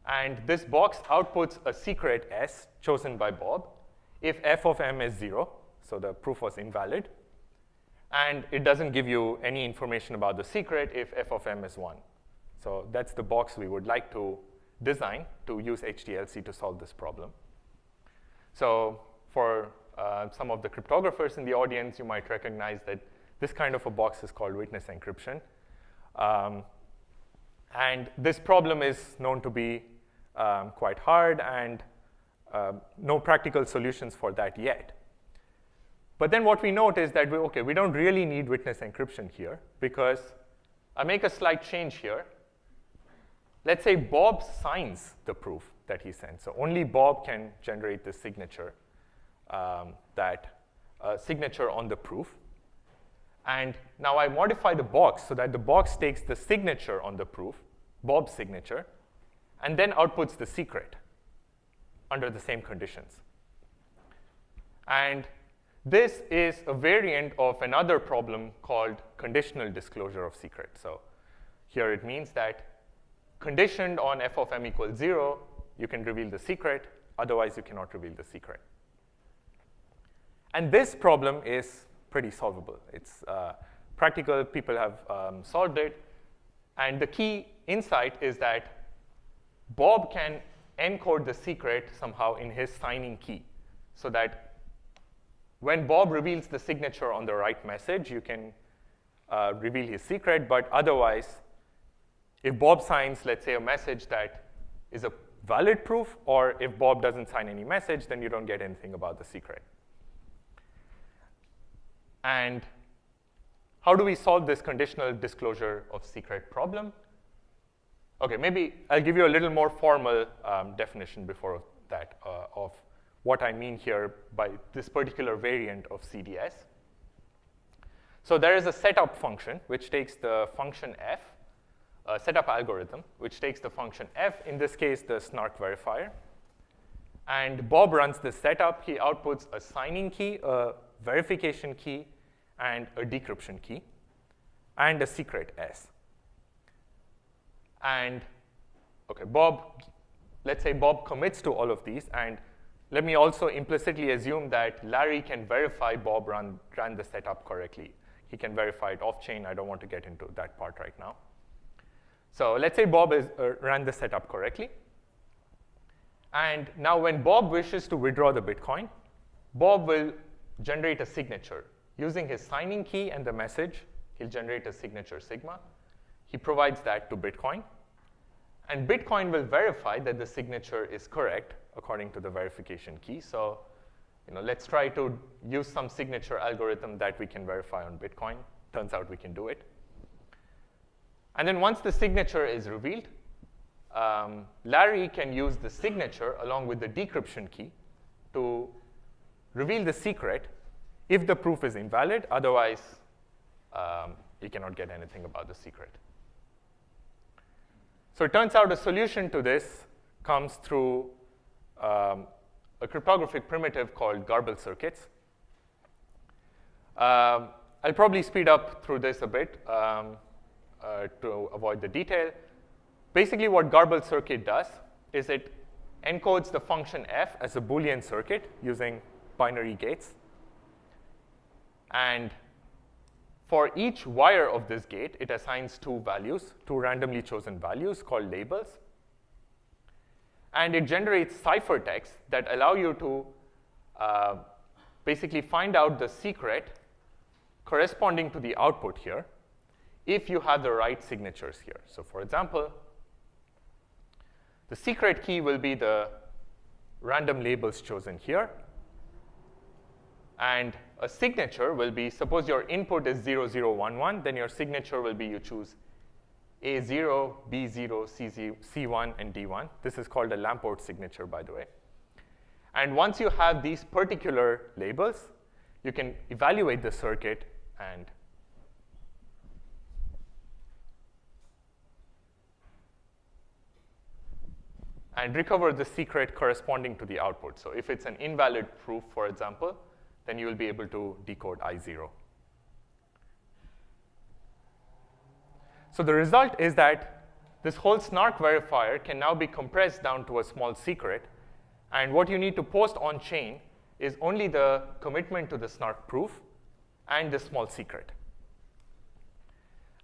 And this box outputs a secret S chosen by Bob if f of m is 0, so the proof was invalid. And it doesn't give you any information about the secret if f of m is 1. So that's the box we would like to design to use HTLC to solve this problem. So for some of the cryptographers in the audience, you might recognize that this kind of a box is called witness encryption. And this problem is known to be quite hard, and no practical solutions for that yet. But then what we note is that, we don't really need witness encryption here, because I make a slight change here. Let's say Bob signs the proof that he sends. So only Bob can generate this signature, signature on the proof. And now I modify the box so that the box takes the signature on the proof, Bob's signature, and then outputs the secret under the same conditions. And this is a variant of another problem called conditional disclosure of secret. So here it means that conditioned on f of m equals 0, you can reveal the secret. Otherwise, you cannot reveal the secret. And this problem is pretty solvable. It's practical. People have solved it. And the key insight is that Bob can encode the secret somehow in his signing key, so that when Bob reveals the signature on the right message, you can reveal his secret. But otherwise, if Bob signs, let's say, a message that is a valid proof, or if Bob doesn't sign any message, then you don't get anything about the secret. And how do we solve this conditional disclosure of secret problem? OK, maybe I'll give you a little more formal definition before that of what I mean here by this particular variant of CDS. So there is a setup function which takes the function f, a setup algorithm which takes the function f, in this case the snark verifier. And Bob runs this setup. He outputs a signing key, a verification key, and a decryption key, and a secret S. And okay, let's say Bob commits to all of these, and let me also implicitly assume that Larry can verify Bob ran the setup correctly. He can verify it off-chain. I don't want to get into that part right now. So let's say Bob ran the setup correctly. And now when Bob wishes to withdraw the Bitcoin, Bob will generate a signature. Using his signing key and the message, he'll generate a signature sigma. He provides that to Bitcoin. And Bitcoin will verify that the signature is correct according to the verification key. So let's try to use some signature algorithm that we can verify on Bitcoin. Turns out we can do it. And then once the signature is revealed, Larry can use the signature along with the decryption key to reveal the secret if the proof is invalid. Otherwise, you cannot get anything about the secret. So it turns out a solution to this comes through a cryptographic primitive called garbled circuits. I'll probably speed up through this a bit to avoid the detail. Basically, what garbled circuit does is it encodes the function f as a Boolean circuit using binary gates. And for each wire of this gate, it assigns two randomly chosen values called labels. And it generates ciphertext that allow you to basically find out the secret corresponding to the output here if you have the right signatures here. So for example, the secret key will be the random labels chosen here. And a signature will be, suppose your input is 0011, then your signature will be you choose A0, B0, C1, and D1. This is called a Lamport signature, by the way. And once you have these particular labels, you can evaluate the circuit and recover the secret corresponding to the output. So if it's an invalid proof, for example, then you will be able to decode I0. So the result is that this whole snark verifier can now be compressed down to a small secret. And what you need to post on chain is only the commitment to the snark proof and the small secret.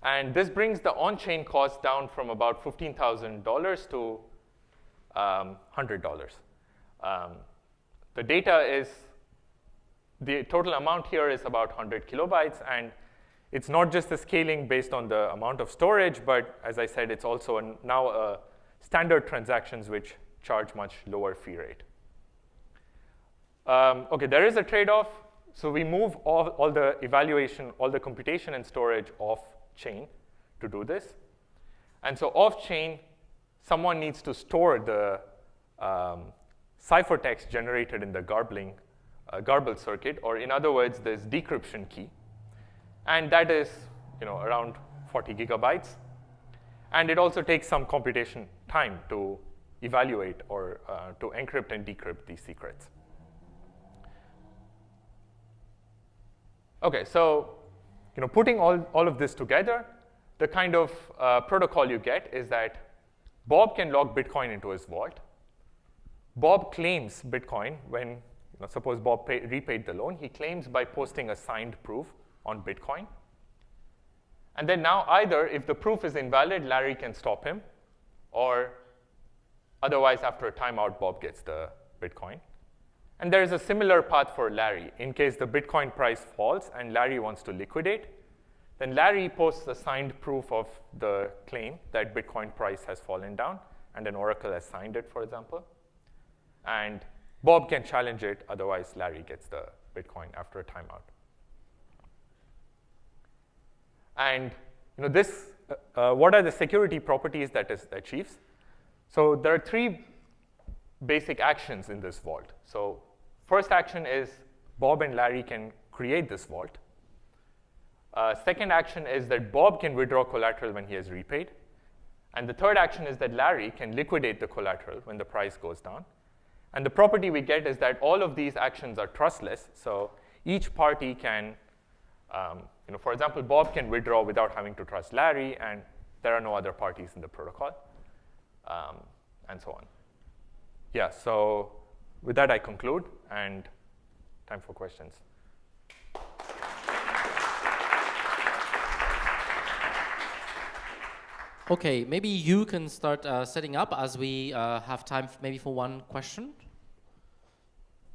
And this brings the on-chain cost down from about $15,000 to $100. The data is, the total amount here is about 100 kilobytes, and it's not just the scaling based on the amount of storage, but as I said, it's also now standard transactions which charge much lower fee rate. Okay, there is a trade-off. So we move all the evaluation, all the computation and storage off-chain to do this. And so off-chain, someone needs to store the ciphertext generated in the garbled circuit, or in other words, this decryption key. And that is around 40 gigabytes. And it also takes some computation time to evaluate or to encrypt and decrypt these secrets. Okay, so putting all of this together, the kind of protocol you get is that Bob can log Bitcoin into his vault. Bob claims Bitcoin when, suppose Bob repaid the loan. He claims by posting a signed proof on Bitcoin. And then now either if the proof is invalid, Larry can stop him, or otherwise after a timeout, Bob gets the Bitcoin. And there is a similar path for Larry. In case the Bitcoin price falls and Larry wants to liquidate, then Larry posts a signed proof of the claim that Bitcoin price has fallen down, and an oracle has signed it, for example. And Bob can challenge it, otherwise Larry gets the Bitcoin after a timeout. And what are the security properties that it achieves? So there are three basic actions in this vault. So first action is Bob and Larry can create this vault. Second action is that Bob can withdraw collateral when he has repaid. And the third action is that Larry can liquidate the collateral when the price goes down. And the property we get is that all of these actions are trustless. So each party can, for example, Bob can withdraw without having to trust Larry, and there are no other parties in the protocol, and so on. Yeah, so with that, I conclude, and time for questions. Okay, maybe you can start setting up as we have time maybe for one question.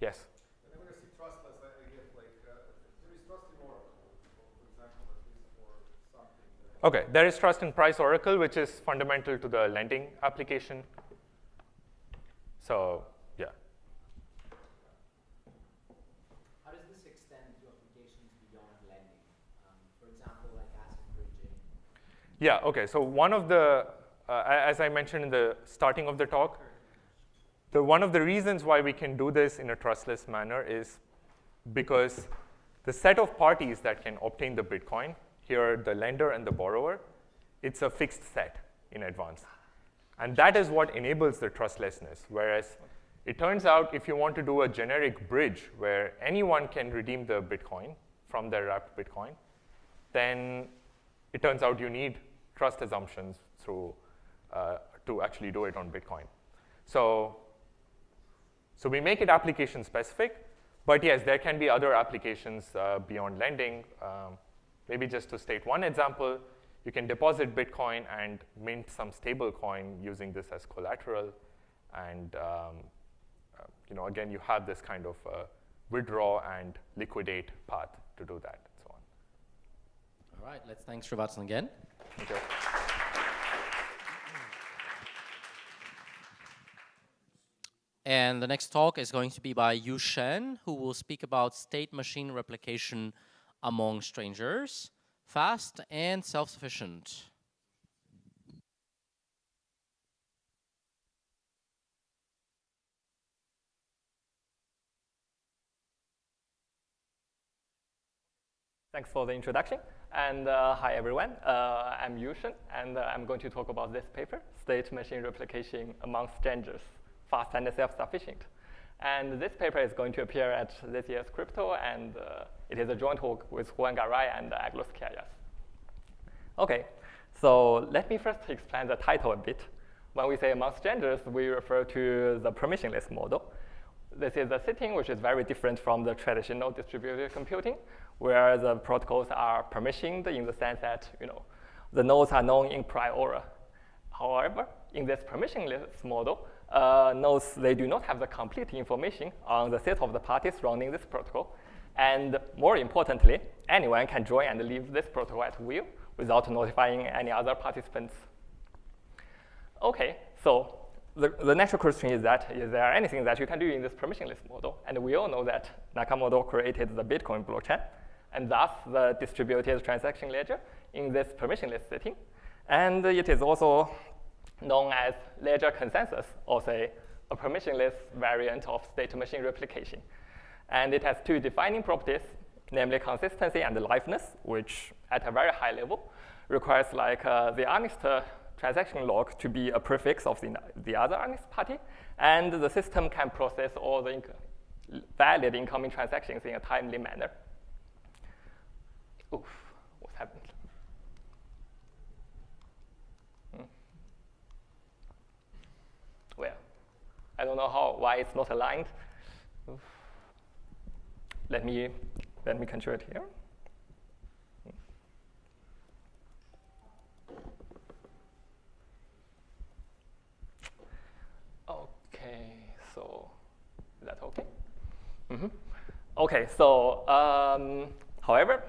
Yes. Whenever I see trustless, I get like, there is trust in Oracle, for example, at least for something. Okay, there is trust in Price Oracle, which is fundamental to the lending application. So, yeah. How does this extend to applications beyond lending? For example, like asset bridging? Yeah, okay, so one of the, as I mentioned in the starting of the talk, one of the reasons why we can do this in a trustless manner is because the set of parties that can obtain the Bitcoin, here the lender and the borrower, it's a fixed set in advance. And that is what enables the trustlessness, whereas it turns out if you want to do a generic bridge where anyone can redeem the Bitcoin from their wrapped Bitcoin, then it turns out you need trust assumptions through to actually do it on Bitcoin. So we make it application specific, but yes, there can be other applications beyond lending. Maybe just to state one example, you can deposit Bitcoin and mint some stable coin using this as collateral. And again, you have this kind of withdraw and liquidate path to do that, and so on. All right, let's thank Srivatsan again. Thank you. And the next talk is going to be by Shen, who will speak about state machine replication among strangers, fast and self-sufficient. Thanks for the introduction. And hi, everyone. I'm Shen, and I'm going to talk about this paper, State Machine Replication Among Strangers, Fast and Self-Sufficient. And this paper is going to appear at this year's Crypto, and it is a joint work with Juan Garay and Aglos Karias. OK, so let me first explain the title a bit. When we say among strangers, we refer to the permissionless model. This is a setting which is very different from the traditional distributed computing, where the protocols are permissioned in the sense that the nodes are known in priori. However, in this permissionless model, nodes, they do not have the complete information on the set of the parties running this protocol. And more importantly, anyone can join and leave this protocol at will without notifying any other participants. OK, so the natural question is that, is there anything that you can do in this permissionless model? And we all know that Nakamoto created the Bitcoin blockchain, and thus the distributed transaction ledger in this permissionless setting. And it is also known as ledger consensus, or say a permissionless variant of state machine replication. And it has two defining properties, namely consistency and liveness, which at a very high level requires like the honest transaction log to be a prefix of the other honest party, and the system can process all the valid incoming transactions in a timely manner. Oof, what happened? Well, I don't know why it's not aligned. Oof. Let me control it here. Okay, so is that okay? Mm-hmm. Okay, so however,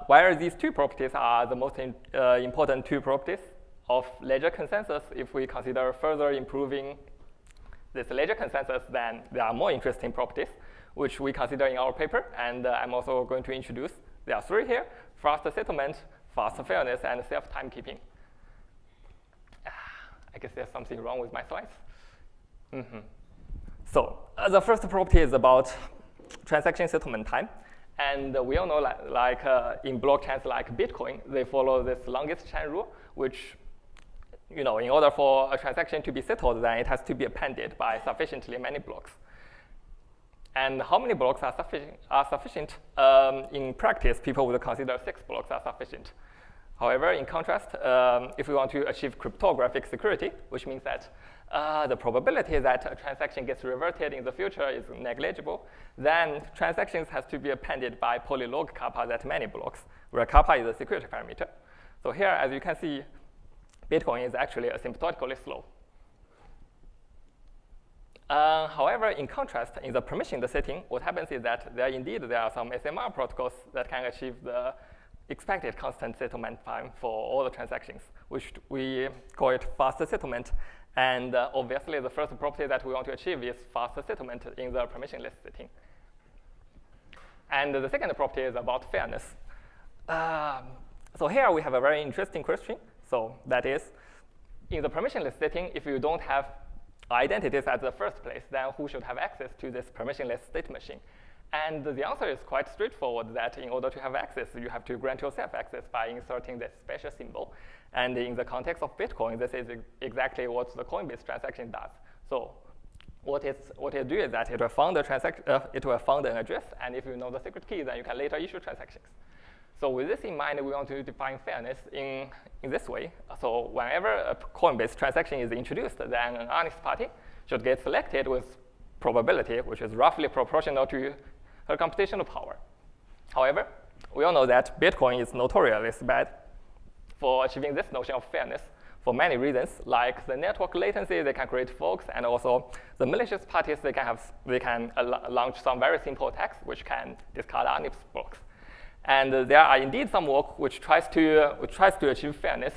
while these two properties are the most important two properties of ledger consensus, if we consider further improving this ledger consensus, then there are more interesting properties, which we consider in our paper, and I'm also going to introduce. There are three here: fast settlement, fast fairness, and self-timekeeping. I guess there's something wrong with my slides. Mm-hmm. So the first property is about transaction settlement time. And we all know, in blockchains like Bitcoin, they follow this longest chain rule, which, in order for a transaction to be settled, then it has to be appended by sufficiently many blocks. And how many blocks are sufficient? In practice, people would consider 6 blocks are sufficient. However, in contrast, if we want to achieve cryptographic security, which means that the probability that a transaction gets reverted in the future is negligible, then transactions has to be appended by polylog kappa that many blocks, where kappa is a security parameter. So here, as you can see, Bitcoin is actually asymptotically slow. However, in contrast, in the permissionless setting, what happens is that there are some SMR protocols that can achieve the expected constant settlement time for all the transactions, which we call it faster settlement. And obviously, the first property that we want to achieve is faster settlement in the permissionless setting. And the second property is about fairness. So here we have a very interesting question. So that is, in the permissionless setting, if you don't have identities at the first place, then who should have access to this permissionless state machine? And the answer is quite straightforward, that in order to have access, you have to grant yourself access by inserting this special symbol. And in the context of Bitcoin, this is exactly what the Coinbase transaction does. So what it do is that it will found an address, and if you know the secret key, then you can later issue transactions. So with this in mind, we want to define fairness in this way. So whenever a Coinbase transaction is introduced, then an honest party should get selected with probability, which is roughly proportional to her computational power. However, we all know that Bitcoin is notoriously bad for achieving this notion of fairness for many reasons, like the network latency, they can create forks, and also the malicious parties, they can launch some very simple attacks which can discard honest blocks. And there are indeed some work which tries to achieve fairness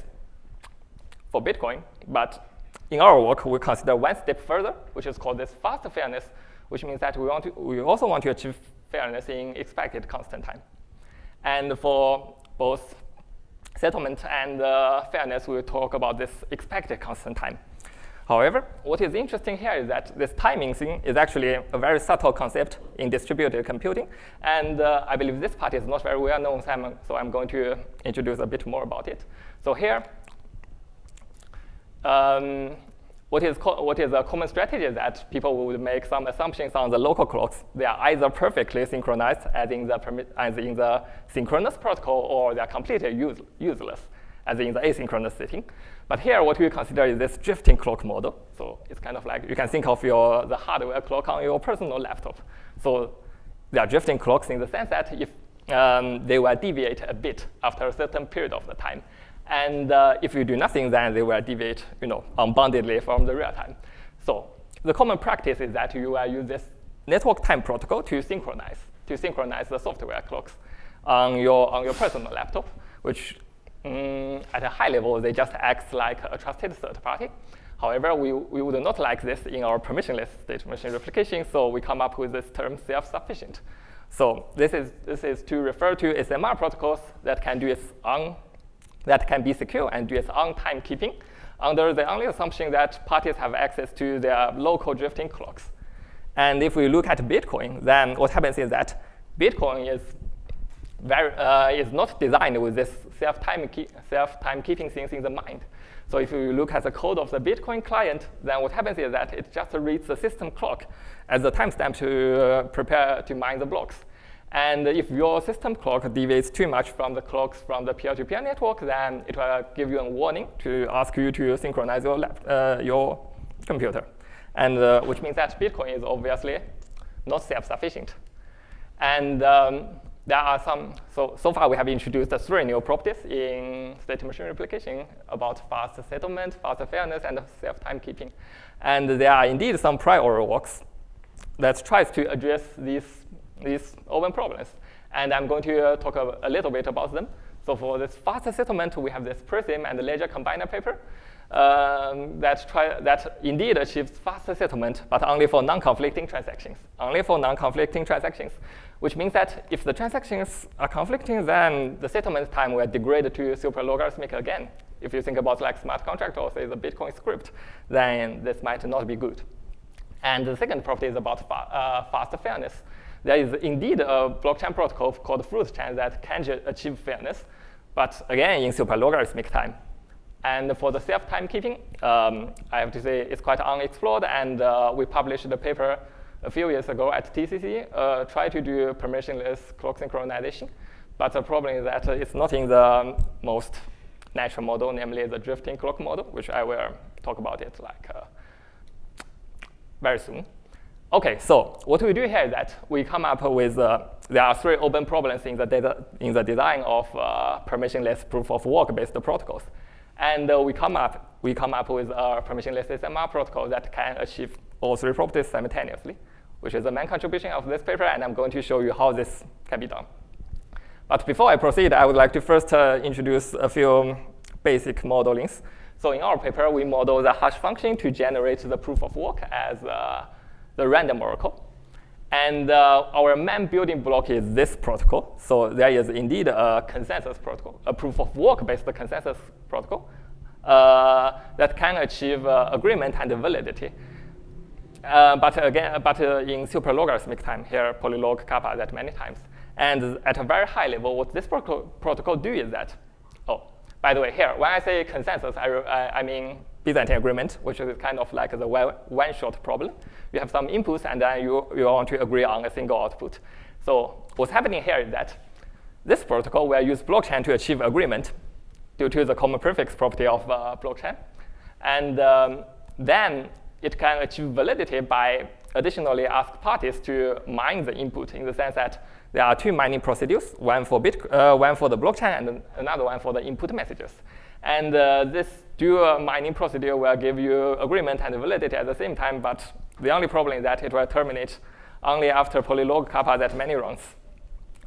for Bitcoin, but in our work, we consider one step further, which is called this faster fairness, which means that we also want to achieve fairness in expected constant time. And for both settlement and fairness, we will talk about this expected constant time. However, what is interesting here is that this timing thing is actually a very subtle concept in distributed computing. And I believe this part is not very well known, so I'm going to introduce a bit more about it. So here, what is a common strategy is that people would make some assumptions on the local clocks. They are either perfectly synchronized, as in the synchronous protocol, or they are completely useless, as in the asynchronous setting. But here, what we consider is this drifting clock model. So it's kind of like you can think of the hardware clock on your personal laptop. So they are drifting clocks in the sense that if they will deviate a bit after a certain period of the time. And if you do nothing, then they will deviate unboundedly from the real time. So the common practice is that you will use this network time protocol to synchronize the software clocks on your personal laptop, which at a high level, they just act like a trusted third party. However, we would not like this in our permissionless state machine replication, so we come up with this term self-sufficient. So this is to refer to SMR protocols that can be secure and do its own timekeeping under the only assumption that parties have access to their local drifting clocks. And if we look at Bitcoin, then what happens is that Bitcoin is not designed with this self-timekeeping things in the mind. So if you look at the code of the Bitcoin client, then what happens is that it just reads the system clock as the timestamp to prepare to mine the blocks. And if your system clock deviates too much from the clocks from the peer-to-peer network, then it will give you a warning to ask you to synchronize your computer. And which means that Bitcoin is obviously not self-sufficient. And there are so far we have introduced 3 new properties in state machine replication about fast settlement, faster fairness, and self-timekeeping. And there are indeed some prior works that tries to address these open problems. And I'm going to talk a little bit about them. So for this faster settlement, we have this Prism and Ledger Combiner paper that indeed achieves faster settlement, but only for non-conflicting transactions. Only for non-conflicting transactions, which means that if the transactions are conflicting, then the settlement time will degrade to super logarithmic again. If you think about like smart contract or say the Bitcoin script, then this might not be good. And the second property is about faster fairness. there is indeed a blockchain protocol called fruit chain that can achieve fairness, but again, in super logarithmic time. And for the self-timekeeping, I have to say it's quite unexplored, and we published the paper a few years ago at TCC, try to do permissionless clock synchronization. But the problem is that it's not in the most natural model, namely the drifting clock model, which I will talk about it like very soon. OK, so what we do here is that we come up with, there are 3 open problems in the design of permissionless proof of work-based protocols. And we come up with a permissionless SMR protocol that can achieve all 3 properties simultaneously, which is the main contribution of this paper, and I'm going to show you how this can be done. But before I proceed, I would like to first introduce a few basic modelings. So in our paper, we model the hash function to generate the proof of work as the random oracle. And our main building block is this protocol. So there is indeed a consensus protocol, a proof of work-based consensus protocol that can achieve agreement and validity. But in super logarithmic time, here polylog kappa that many times. And at a very high level, what this protocol do is that, by the way, here, when I say consensus, I mean Byzantine agreement, which is kind of like the one-shot problem. You have some inputs, and then you want to agree on a single output. So what's happening here is that this protocol will use blockchain to achieve agreement due to the common prefix property of blockchain. And then it can achieve validity by additionally ask parties to mine the input, in the sense that there are 2 mining procedures, one for the blockchain and another one for the input messages. And this dual mining procedure will give you agreement and validity at the same time, but the only problem is that it will terminate only after polylog kappa that many runs.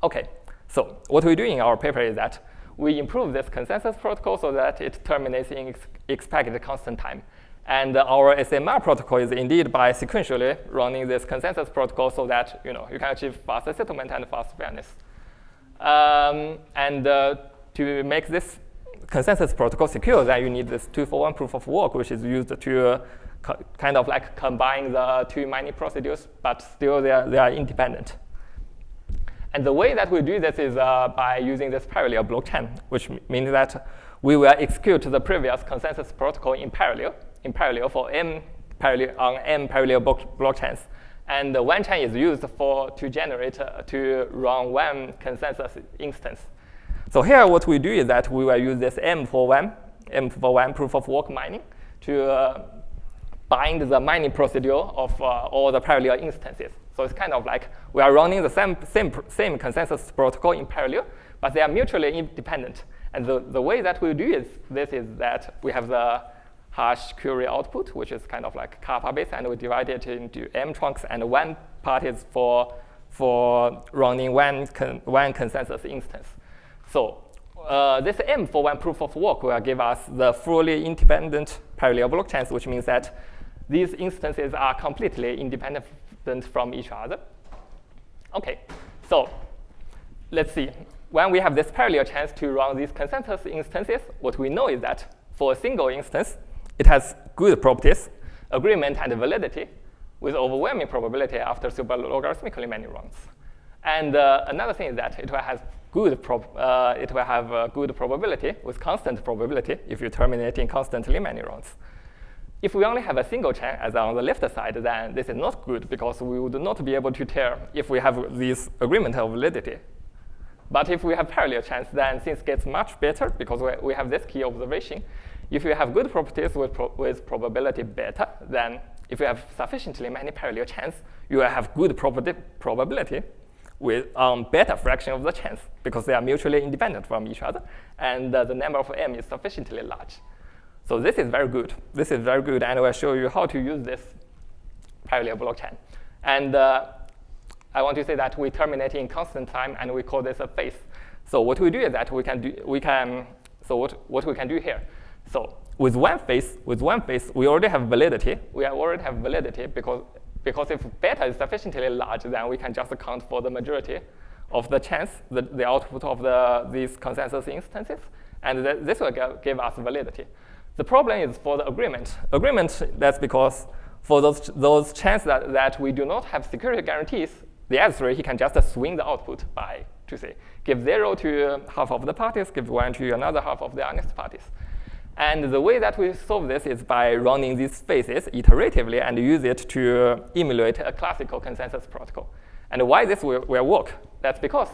OK, so what we do in our paper is that we improve this consensus protocol so that it terminates in expected constant time. And our SMR protocol is indeed by sequentially running this consensus protocol so that you can achieve faster settlement and fast fairness. To make this consensus protocol secure, then you need this 2-for-1 proof of work, which is used to kind of like combine the 2 mining procedures, but still they are independent. And the way that we do this is by using this parallel blockchain, which means that we will execute the previous consensus protocol in parallel for m parallel blockchains. And one chain is used to run one consensus instance. So here what we do is that we will use this m for one proof of work mining to bind the mining procedure of all the parallel instances. So it's kind of like we are running the same consensus protocol in parallel, but they are mutually independent. And the way that we do this is that we have the hash query output, which is kind of like kappa based, and we divide it into m chunks, and one part is for running one consensus instance. So this m for one proof of work will give us the fully independent parallel blockchains, which means that these instances are completely independent from each other. OK, so let's see. When we have this parallel chance to run these consensus instances, what we know is that for a single instance, it has good properties, agreement and validity, with overwhelming probability after super logarithmically many runs. And another thing is that it will have good probability with constant probability if you terminate in constantly many runs. If we only have a single chain, as on the left side, then this is not good, because we would not be able to tell if we have this agreement of validity. But if we have parallel chains, then things get much better, because we have this key observation. If you have good properties with probability beta, then if you have sufficiently many parallel chains, you will have good probability with beta fraction of the chains, because they are mutually independent from each other, and the number of m is sufficiently large. So this is very good. This is very good, and I will show you how to use this parallel blockchain. And I want to say that we terminate in constant time, and we call this a phase. So what we do is that what we can do here. So with one phase, we already have validity. We already have validity because if beta is sufficiently large, then we can just account for the majority of the chance, the output of these consensus instances, and this will give us validity. The problem is for the agreement. Agreement, that's because for those chains that we do not have security guarantees, the adversary, he can just swing the output by, to say, give 0 to half of the parties, give 1 to another half of the honest parties. And the way that we solve this is by running these spaces iteratively and use it to emulate a classical consensus protocol. And why this will work? That's because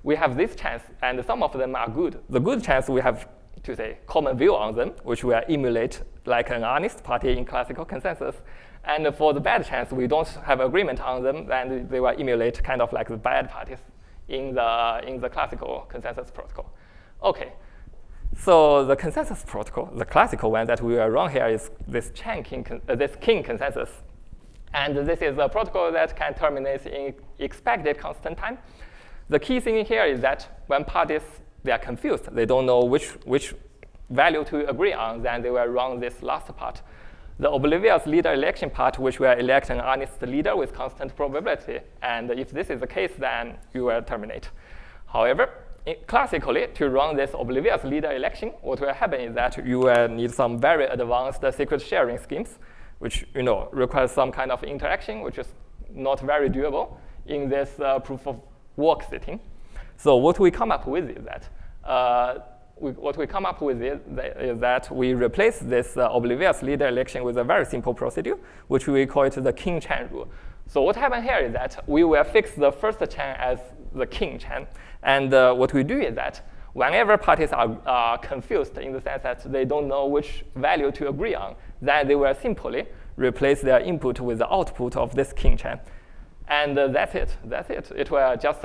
we have this chance, and some of them are good. The good chance we have, to say, common view on them, which will emulate like an honest party in classical consensus. And for the bad chance, we don't have agreement on them, and they will emulate kind of like the bad parties in the classical consensus protocol. Okay, so the consensus protocol, the classical one that we will run here is this king consensus. And this is a protocol that can terminate in expected constant time. The key thing here is that when parties, they are confused, they don't know which value to agree on, then they will run this last part. The oblivious leader election part, which will elect an honest leader with constant probability. And if this is the case, then you will terminate. However, classically, to run this oblivious leader election, what will happen is that you will need some very advanced secret sharing schemes, which requires some kind of interaction, which is not very doable in this proof of work setting. So what we come up with is that we replace this oblivious leader election with a very simple procedure, which we call it the king chain rule. So what happened here is that we will fix the first chain as the king chain. And what we do is that whenever parties are confused in the sense that they don't know which value to agree on, then they will simply replace their input with the output of this king chain. And that's it. It will just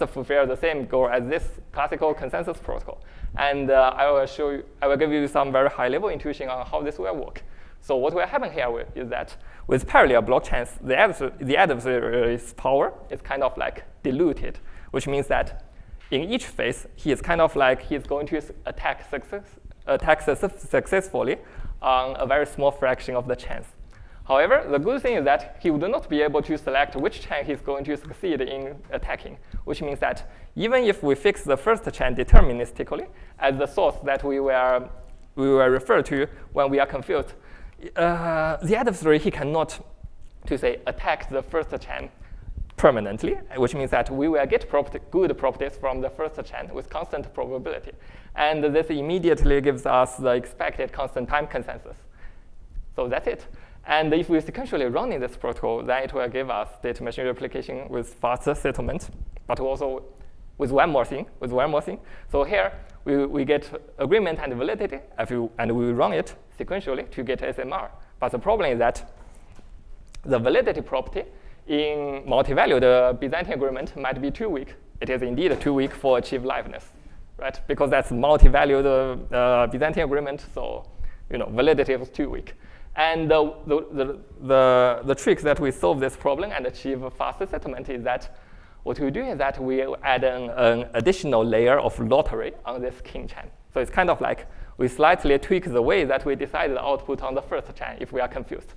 fulfill the same goal as this classical consensus protocol. And I will give you some very high-level intuition on how this will work. So what will happen here is that with parallel blockchains, the adversary's power is kind of like diluted, which means that in each phase, he is kind of like he's going to attack successfully on a very small fraction of the chance. However, the good thing is that he would not be able to select which chain he's going to succeed in attacking, which means that even if we fix the first chain deterministically as the source that we will refer to when we are confused, the adversary, he cannot, to say, attack the first chain permanently, which means that we will get good properties from the first chain with constant probability. And this immediately gives us the expected constant time consensus. So that's it. And if we sequentially run in this protocol, then it will give us state machine replication with faster settlement, but also with one more thing. So here, we get agreement and validity, and we run it sequentially to get SMR. But the problem is that the validity property in multi-valued Byzantine agreement might be too weak. It is indeed too weak for achieve liveness, right? Because that's multi-valued Byzantine agreement, so validity is too weak. And the trick that we solve this problem and achieve faster settlement is that what we do is that we add an additional layer of lottery on this king chain. So it's kind of like we slightly tweak the way that we decide the output on the first chain if we are confused.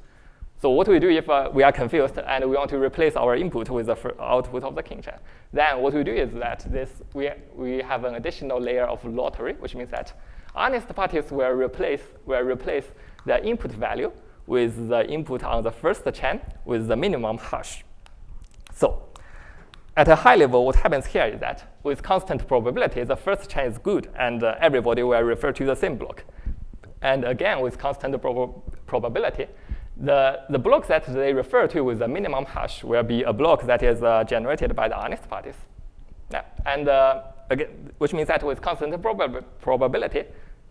So what we do if we are confused and we want to replace our input with the output of the king chain, then what we do is that we have an additional layer of lottery, which means that honest parties will replace the input value with the input on the first chain with the minimum hash. So at a high level, what happens here is that with constant probability, the first chain is good, and everybody will refer to the same block. And again, with constant probability, the block that they refer to with the minimum hash will be a block that is generated by the honest parties. Yeah. And again, which means that with constant probability,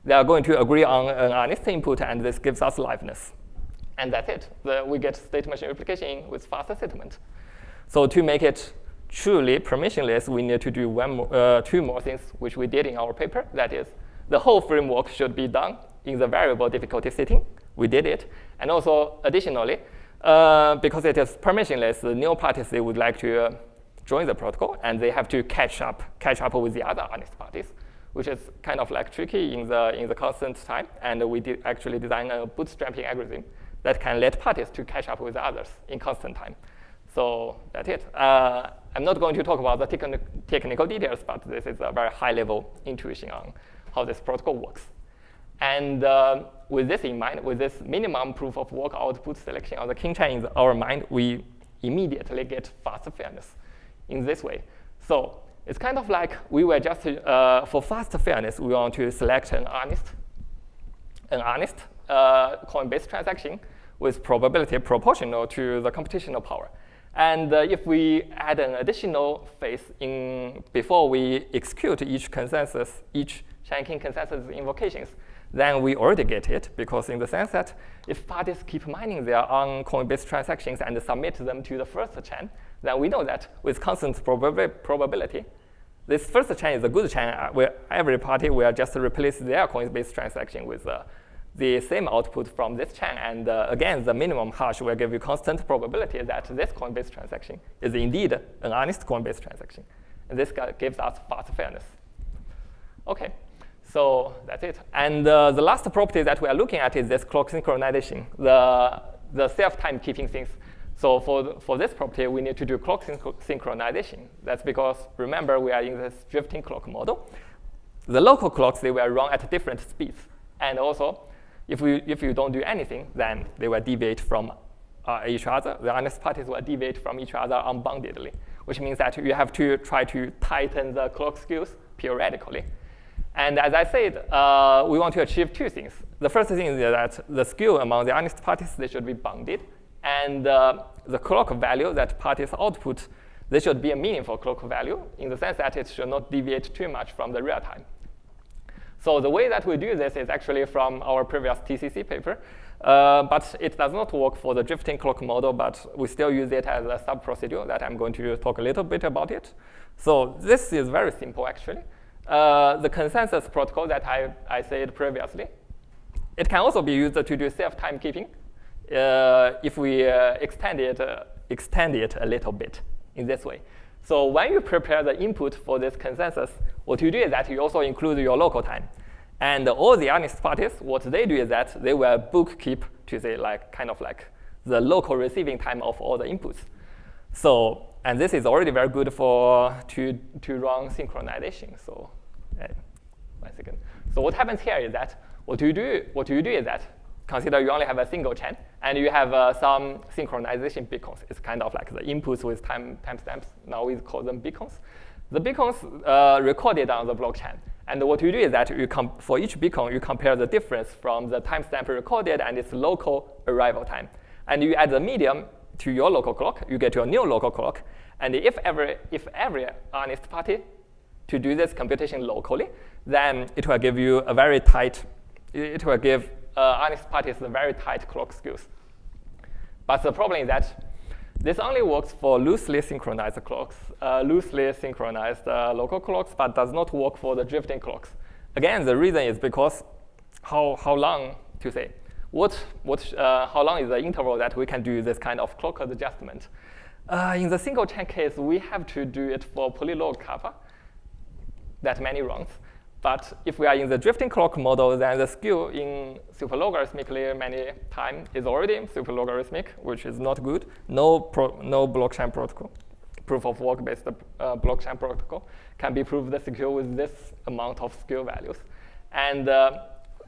they are going to agree on an honest input, and this gives us liveness. And that's it. We get state machine replication with faster settlement. So to make it truly permissionless, we need to do two more things, which we did in our paper. That is, the whole framework should be done in the variable difficulty setting. We did it. And also, additionally, because it is permissionless, the new parties, they would like to join the protocol, and they have to catch up with the other honest parties, which is kind of like tricky in the constant time. And we did actually design a bootstrapping algorithm that can let parties to catch up with others in constant time. So that's it. I'm not going to talk about the technical details, but this is a very high-level intuition on how this protocol works. And with this in mind, with this minimum proof of work output selection on the king chain in our mind, we immediately get fast fairness in this way. So it's kind of like we were just, for fast fairness, we want to select an honest coin-based transaction with probability proportional to the computational power. And if we add an additional phase before we execute each Shen consensus invocations, then we already get it, because in the sense that if parties keep mining their own coin-based transactions and submit them to the first chain, then we know that with constant probability, this first chain is a good chain where every party will just replace their coin-based transaction with the same output from this chain. And again, the minimum hash will give you constant probability that this coin-based transaction is indeed an honest coin-based transaction. And this gives us fast fairness. OK, so that's it. And the last property that we are looking at is this clock synchronization, the self-time-keeping things. So for this property, we need to do clock synchronization. That's because, remember, we are in this drifting clock model. The local clocks, they will run at different speeds. And also, if you don't do anything, then they will deviate from each other. The honest parties will deviate from each other unboundedly, which means that you have to try to tighten the clock skews periodically. And as I said, we want to achieve two things. The first thing is that the skew among the honest parties, they should be bounded. And the clock value that parties output, they should be a meaningful clock value in the sense that it should not deviate too much from the real time. So the way that we do this is actually from our previous TCC paper. But it does not work for the drifting clock model, but we still use it as a sub-procedure that I'm going to talk a little bit about it. So this is very simple, actually. The consensus protocol that I said previously, it can also be used to do self-timekeeping if we extend it a little bit in this way. So when you prepare the input for this consensus, what you do is that you also include your local time. And all the honest parties, what they do is that they will bookkeep to say kind of like the local receiving time of all the inputs. So, and this is already very good to run synchronization. So, 1 second. So what happens here is that what you do is that consider you only have a single chain, and you have some synchronization beacons. It's kind of like the inputs with timestamps. Now we call them beacons. The beacons recorded on the blockchain. And what you do is that for each beacon, you compare the difference from the timestamp recorded and its local arrival time. And you add the medium to your local clock, you get your new local clock. And if every honest party to do this computation locally, then it will give you a very tight, it will give honest parties a very tight clock skews. But the problem is that this only works for loosely synchronized clocks, loosely synchronized local clocks, but does not work for the drifting clocks. Again, the reason is because how long to say? How long is the interval that we can do this kind of clock adjustment? In the single chain case, we have to do it for polylog kappa, that many rounds. But if we are in the drifting clock model, then the skew in superlogarithmically many time is already superlogarithmic, which is not good. No blockchain protocol, proof of work-based blockchain protocol can be proved secure with this amount of skew values. And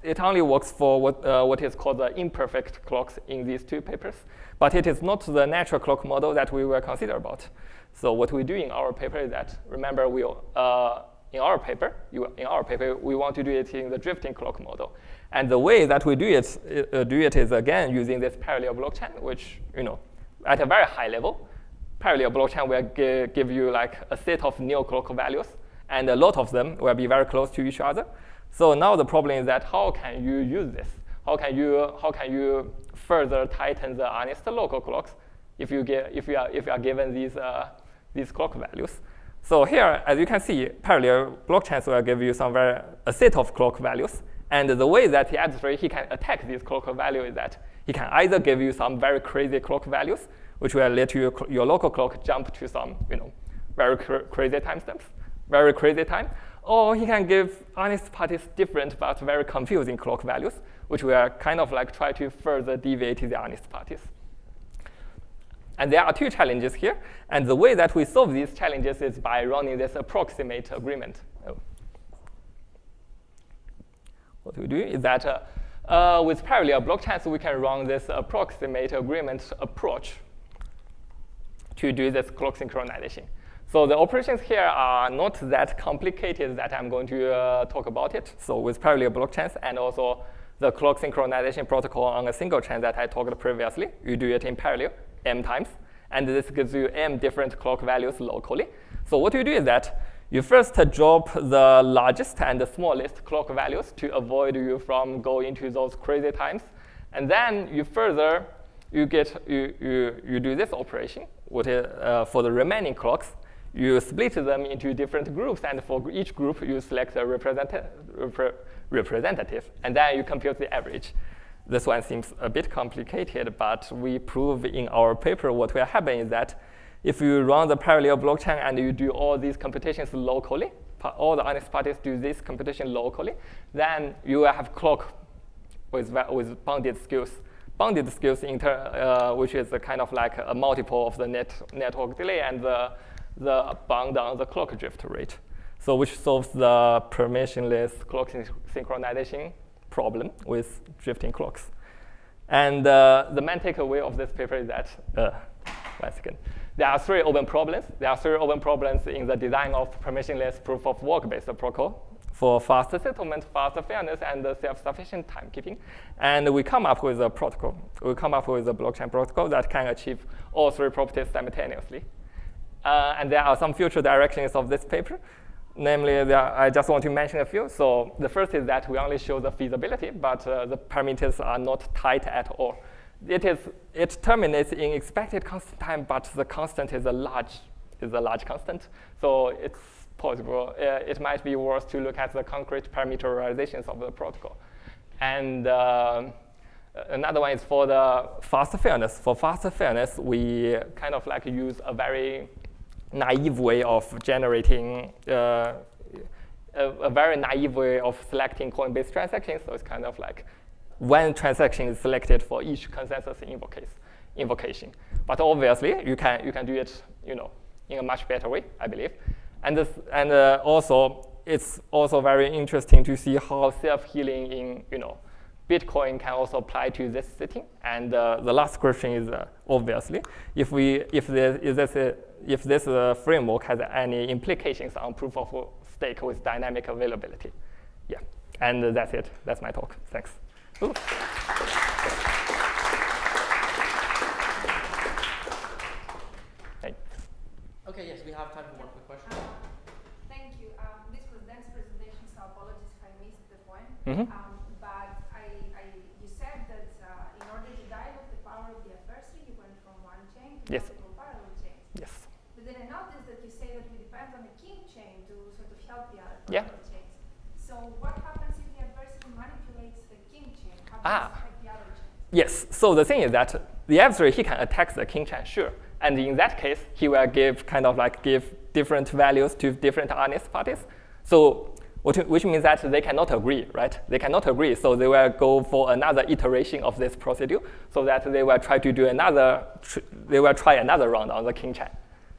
it only works for what is called the imperfect clocks in these two papers. But it is not the natural clock model that we will consider about. So what we do in our paper is that, remember, in our paper, we want to do it in the drifting clock model. And the way that we do it is, again, using this parallel blockchain, which, at a very high level, parallel blockchain will give you like a set of new clock values, and a lot of them will be very close to each other. So now the problem is that how can you use this? How can you further tighten the honest local clocks if you are given these clock values? So here, as you can see, parallel blockchains will give you a set of clock values. And the way that the adversary can attack these clock values is that he can either give you some very crazy clock values, which will let your local clock jump to some very crazy timestamps, very crazy time, or he can give honest parties different but very confusing clock values, which will kind of like try to further deviate the honest parties. And there are two challenges here. And the way that we solve these challenges is by running this approximate agreement. What we do is that with parallel blockchains, we can run this approximate agreement approach. to do this clock synchronization. So the operations here are not that complicated that I'm going to talk about it. So with parallel blockchains and also the clock synchronization protocol on a single chain that I talked previously, you do it in parallel m times. And this gives you m different clock values locally. So what you do is that you first drop the largest and the smallest clock values to avoid you from going to those crazy times. And then you further, you do this operation for the remaining clocks. You split them into different groups, and for each group, you select a representative, and then you compute the average. This one seems a bit complicated, but we prove in our paper what will happen is that if you run the parallel blockchain and you do all these computations locally, all the honest parties do this computation locally, then you will have clock with bounded skews. Bounded skews, which is a kind of like a multiple of the network delay and the bound on the clock drift rate. So which solves the permissionless clock synchronization problem with drifting clocks. And the main takeaway of this paper is that, one second. There are 3 open problems. There are 3 open problems in the design of permissionless proof-of-work-based protocol for fast settlement, fast fairness, and self-sufficient timekeeping. And we come up with a protocol. We come up with a blockchain protocol that can achieve all 3 properties simultaneously. And there are some future directions of this paper. Namely, I just want to mention a few. So the first is that we only show the feasibility, but the parameters are not tight at all. It terminates in expected constant time, but the constant is a large constant. So it's possible. It might be worth to look at the concrete parameterizations of the protocol. And another one is for the fast fairness. For fast fairness, we kind of like use a very naive way of generating a very naive way of selecting coin-based transactions. So it's kind of like one transaction is selected for each consensus invocation. But obviously, you can do it, in a much better way, I believe. And also, it's also very interesting to see how self-healing in, Bitcoin can also apply to this setting. And the last question is obviously, if this framework has any implications on proof of stake with dynamic availability. Yeah, and that's it. That's my talk. Thanks. Ooh. Hey. Okay, yes, we have time for one quick question. Thank you. This was dense presentation, so apologies if I missed the point. Mm-hmm. But you said that in order to dilute the power of the adversary, you went from one chain to multiple parallel chains. Yes. But then I noticed that you say that we depend on the king chain to sort of help the other Yeah. parallel chains. So what happens if the adversary manipulates the king chain? How does it affect the other chains? Yes. So the thing is that the adversary, he can attack the king chain, sure. And in that case, he will give different values to different honest parties. So which means that they cannot agree, right? They cannot agree, so they will go for another iteration of this procedure, so that they will try to do try another round on the king chain.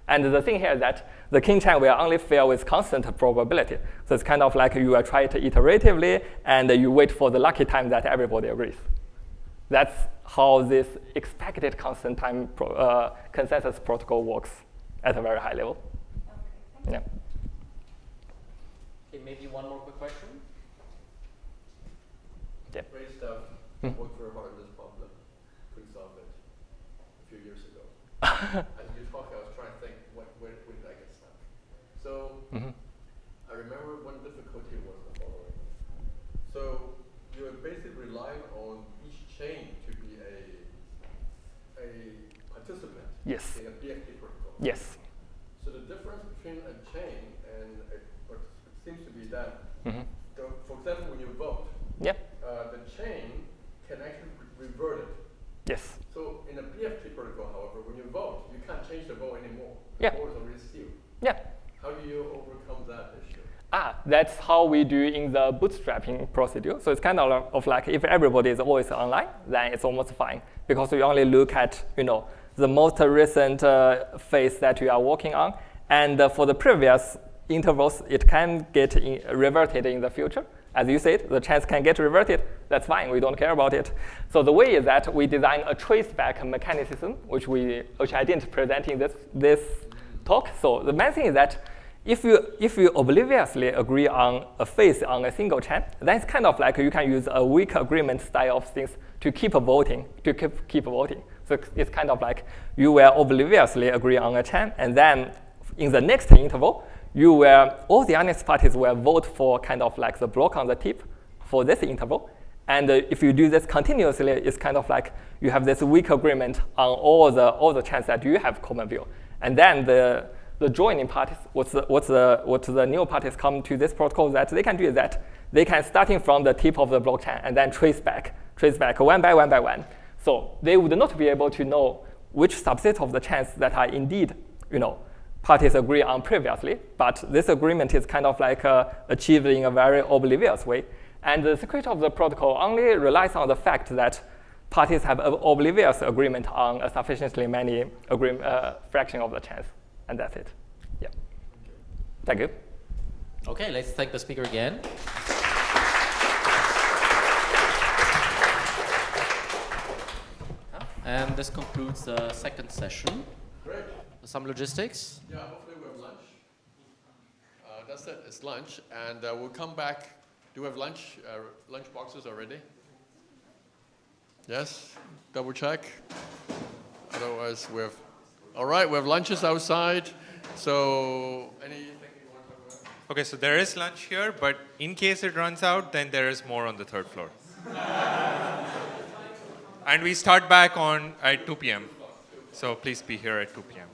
And the thing here is that the king chain will only fail with constant probability. So it's kind of like you will try it iteratively, and you wait for the lucky time that everybody agrees. That's how this expected constant time consensus protocol works at a very high level. Okay, yeah. Okay, maybe one more quick question. Yeah. Great stuff. Worked very hard on this problem. Couldn't solve it a few years ago. As you talk, I was trying to think, where did I get stuck? So I remember one difficulty was the following. So you are basically relying on each chain to be a participant Yes. in a BFT protocol. Yes. So the difference between a chain and a participant seems to be that, for example, when you vote, Yeah. the chain can actually revert it. Yes. So in a BFT protocol, however, when you vote, you can't change the vote anymore. Yeah. The vote is already sealed. Yeah. How do you overcome that issue? That's how we do in the bootstrapping procedure. So it's kind of like if everybody is always online, then it's almost fine, because you only look at the most recent phase that you are working on, and for the previous intervals, it can get reverted in the future, as you said, the chance can get reverted. That's fine. We don't care about it. So the way is that we design a traceback mechanism, which I didn't present in this talk. So the main thing is that if you obliviously agree on a phase on a single chain, then it's kind of like you can use a weak agreement style of things to keep voting, So it's kind of like you will obliviously agree on a chain, and then in the next interval, all the honest parties will vote for kind of like the block on the tip for this interval. And if you do this continuously, it's kind of like you have this weak agreement on all the chains that you have common view. And then the joining parties, what the new parties come to this protocol that they can do is that they can starting from the tip of the blockchain and then trace back one by one. So they would not be able to know which subset of the chains that are indeed, parties agree on previously, but this agreement is kind of like achieved in a very oblivious way. And the security of the protocol only relies on the fact that parties have an oblivious agreement on a sufficiently many fraction of the chains. And that's it. Yeah. Thank you. Okay, let's thank the speaker again. And this concludes the second session. Great. Some logistics. Yeah, hopefully we have lunch. That's it, it's lunch. And we'll come back. Do we have lunch boxes already? Yes? Double check. Otherwise, we have. All right, we have lunches outside. So, anything you want to talk about? Okay, so there is lunch here, but in case it runs out, then there is more on the third floor. And we start back at 2 p.m. So please be here at 2 p.m.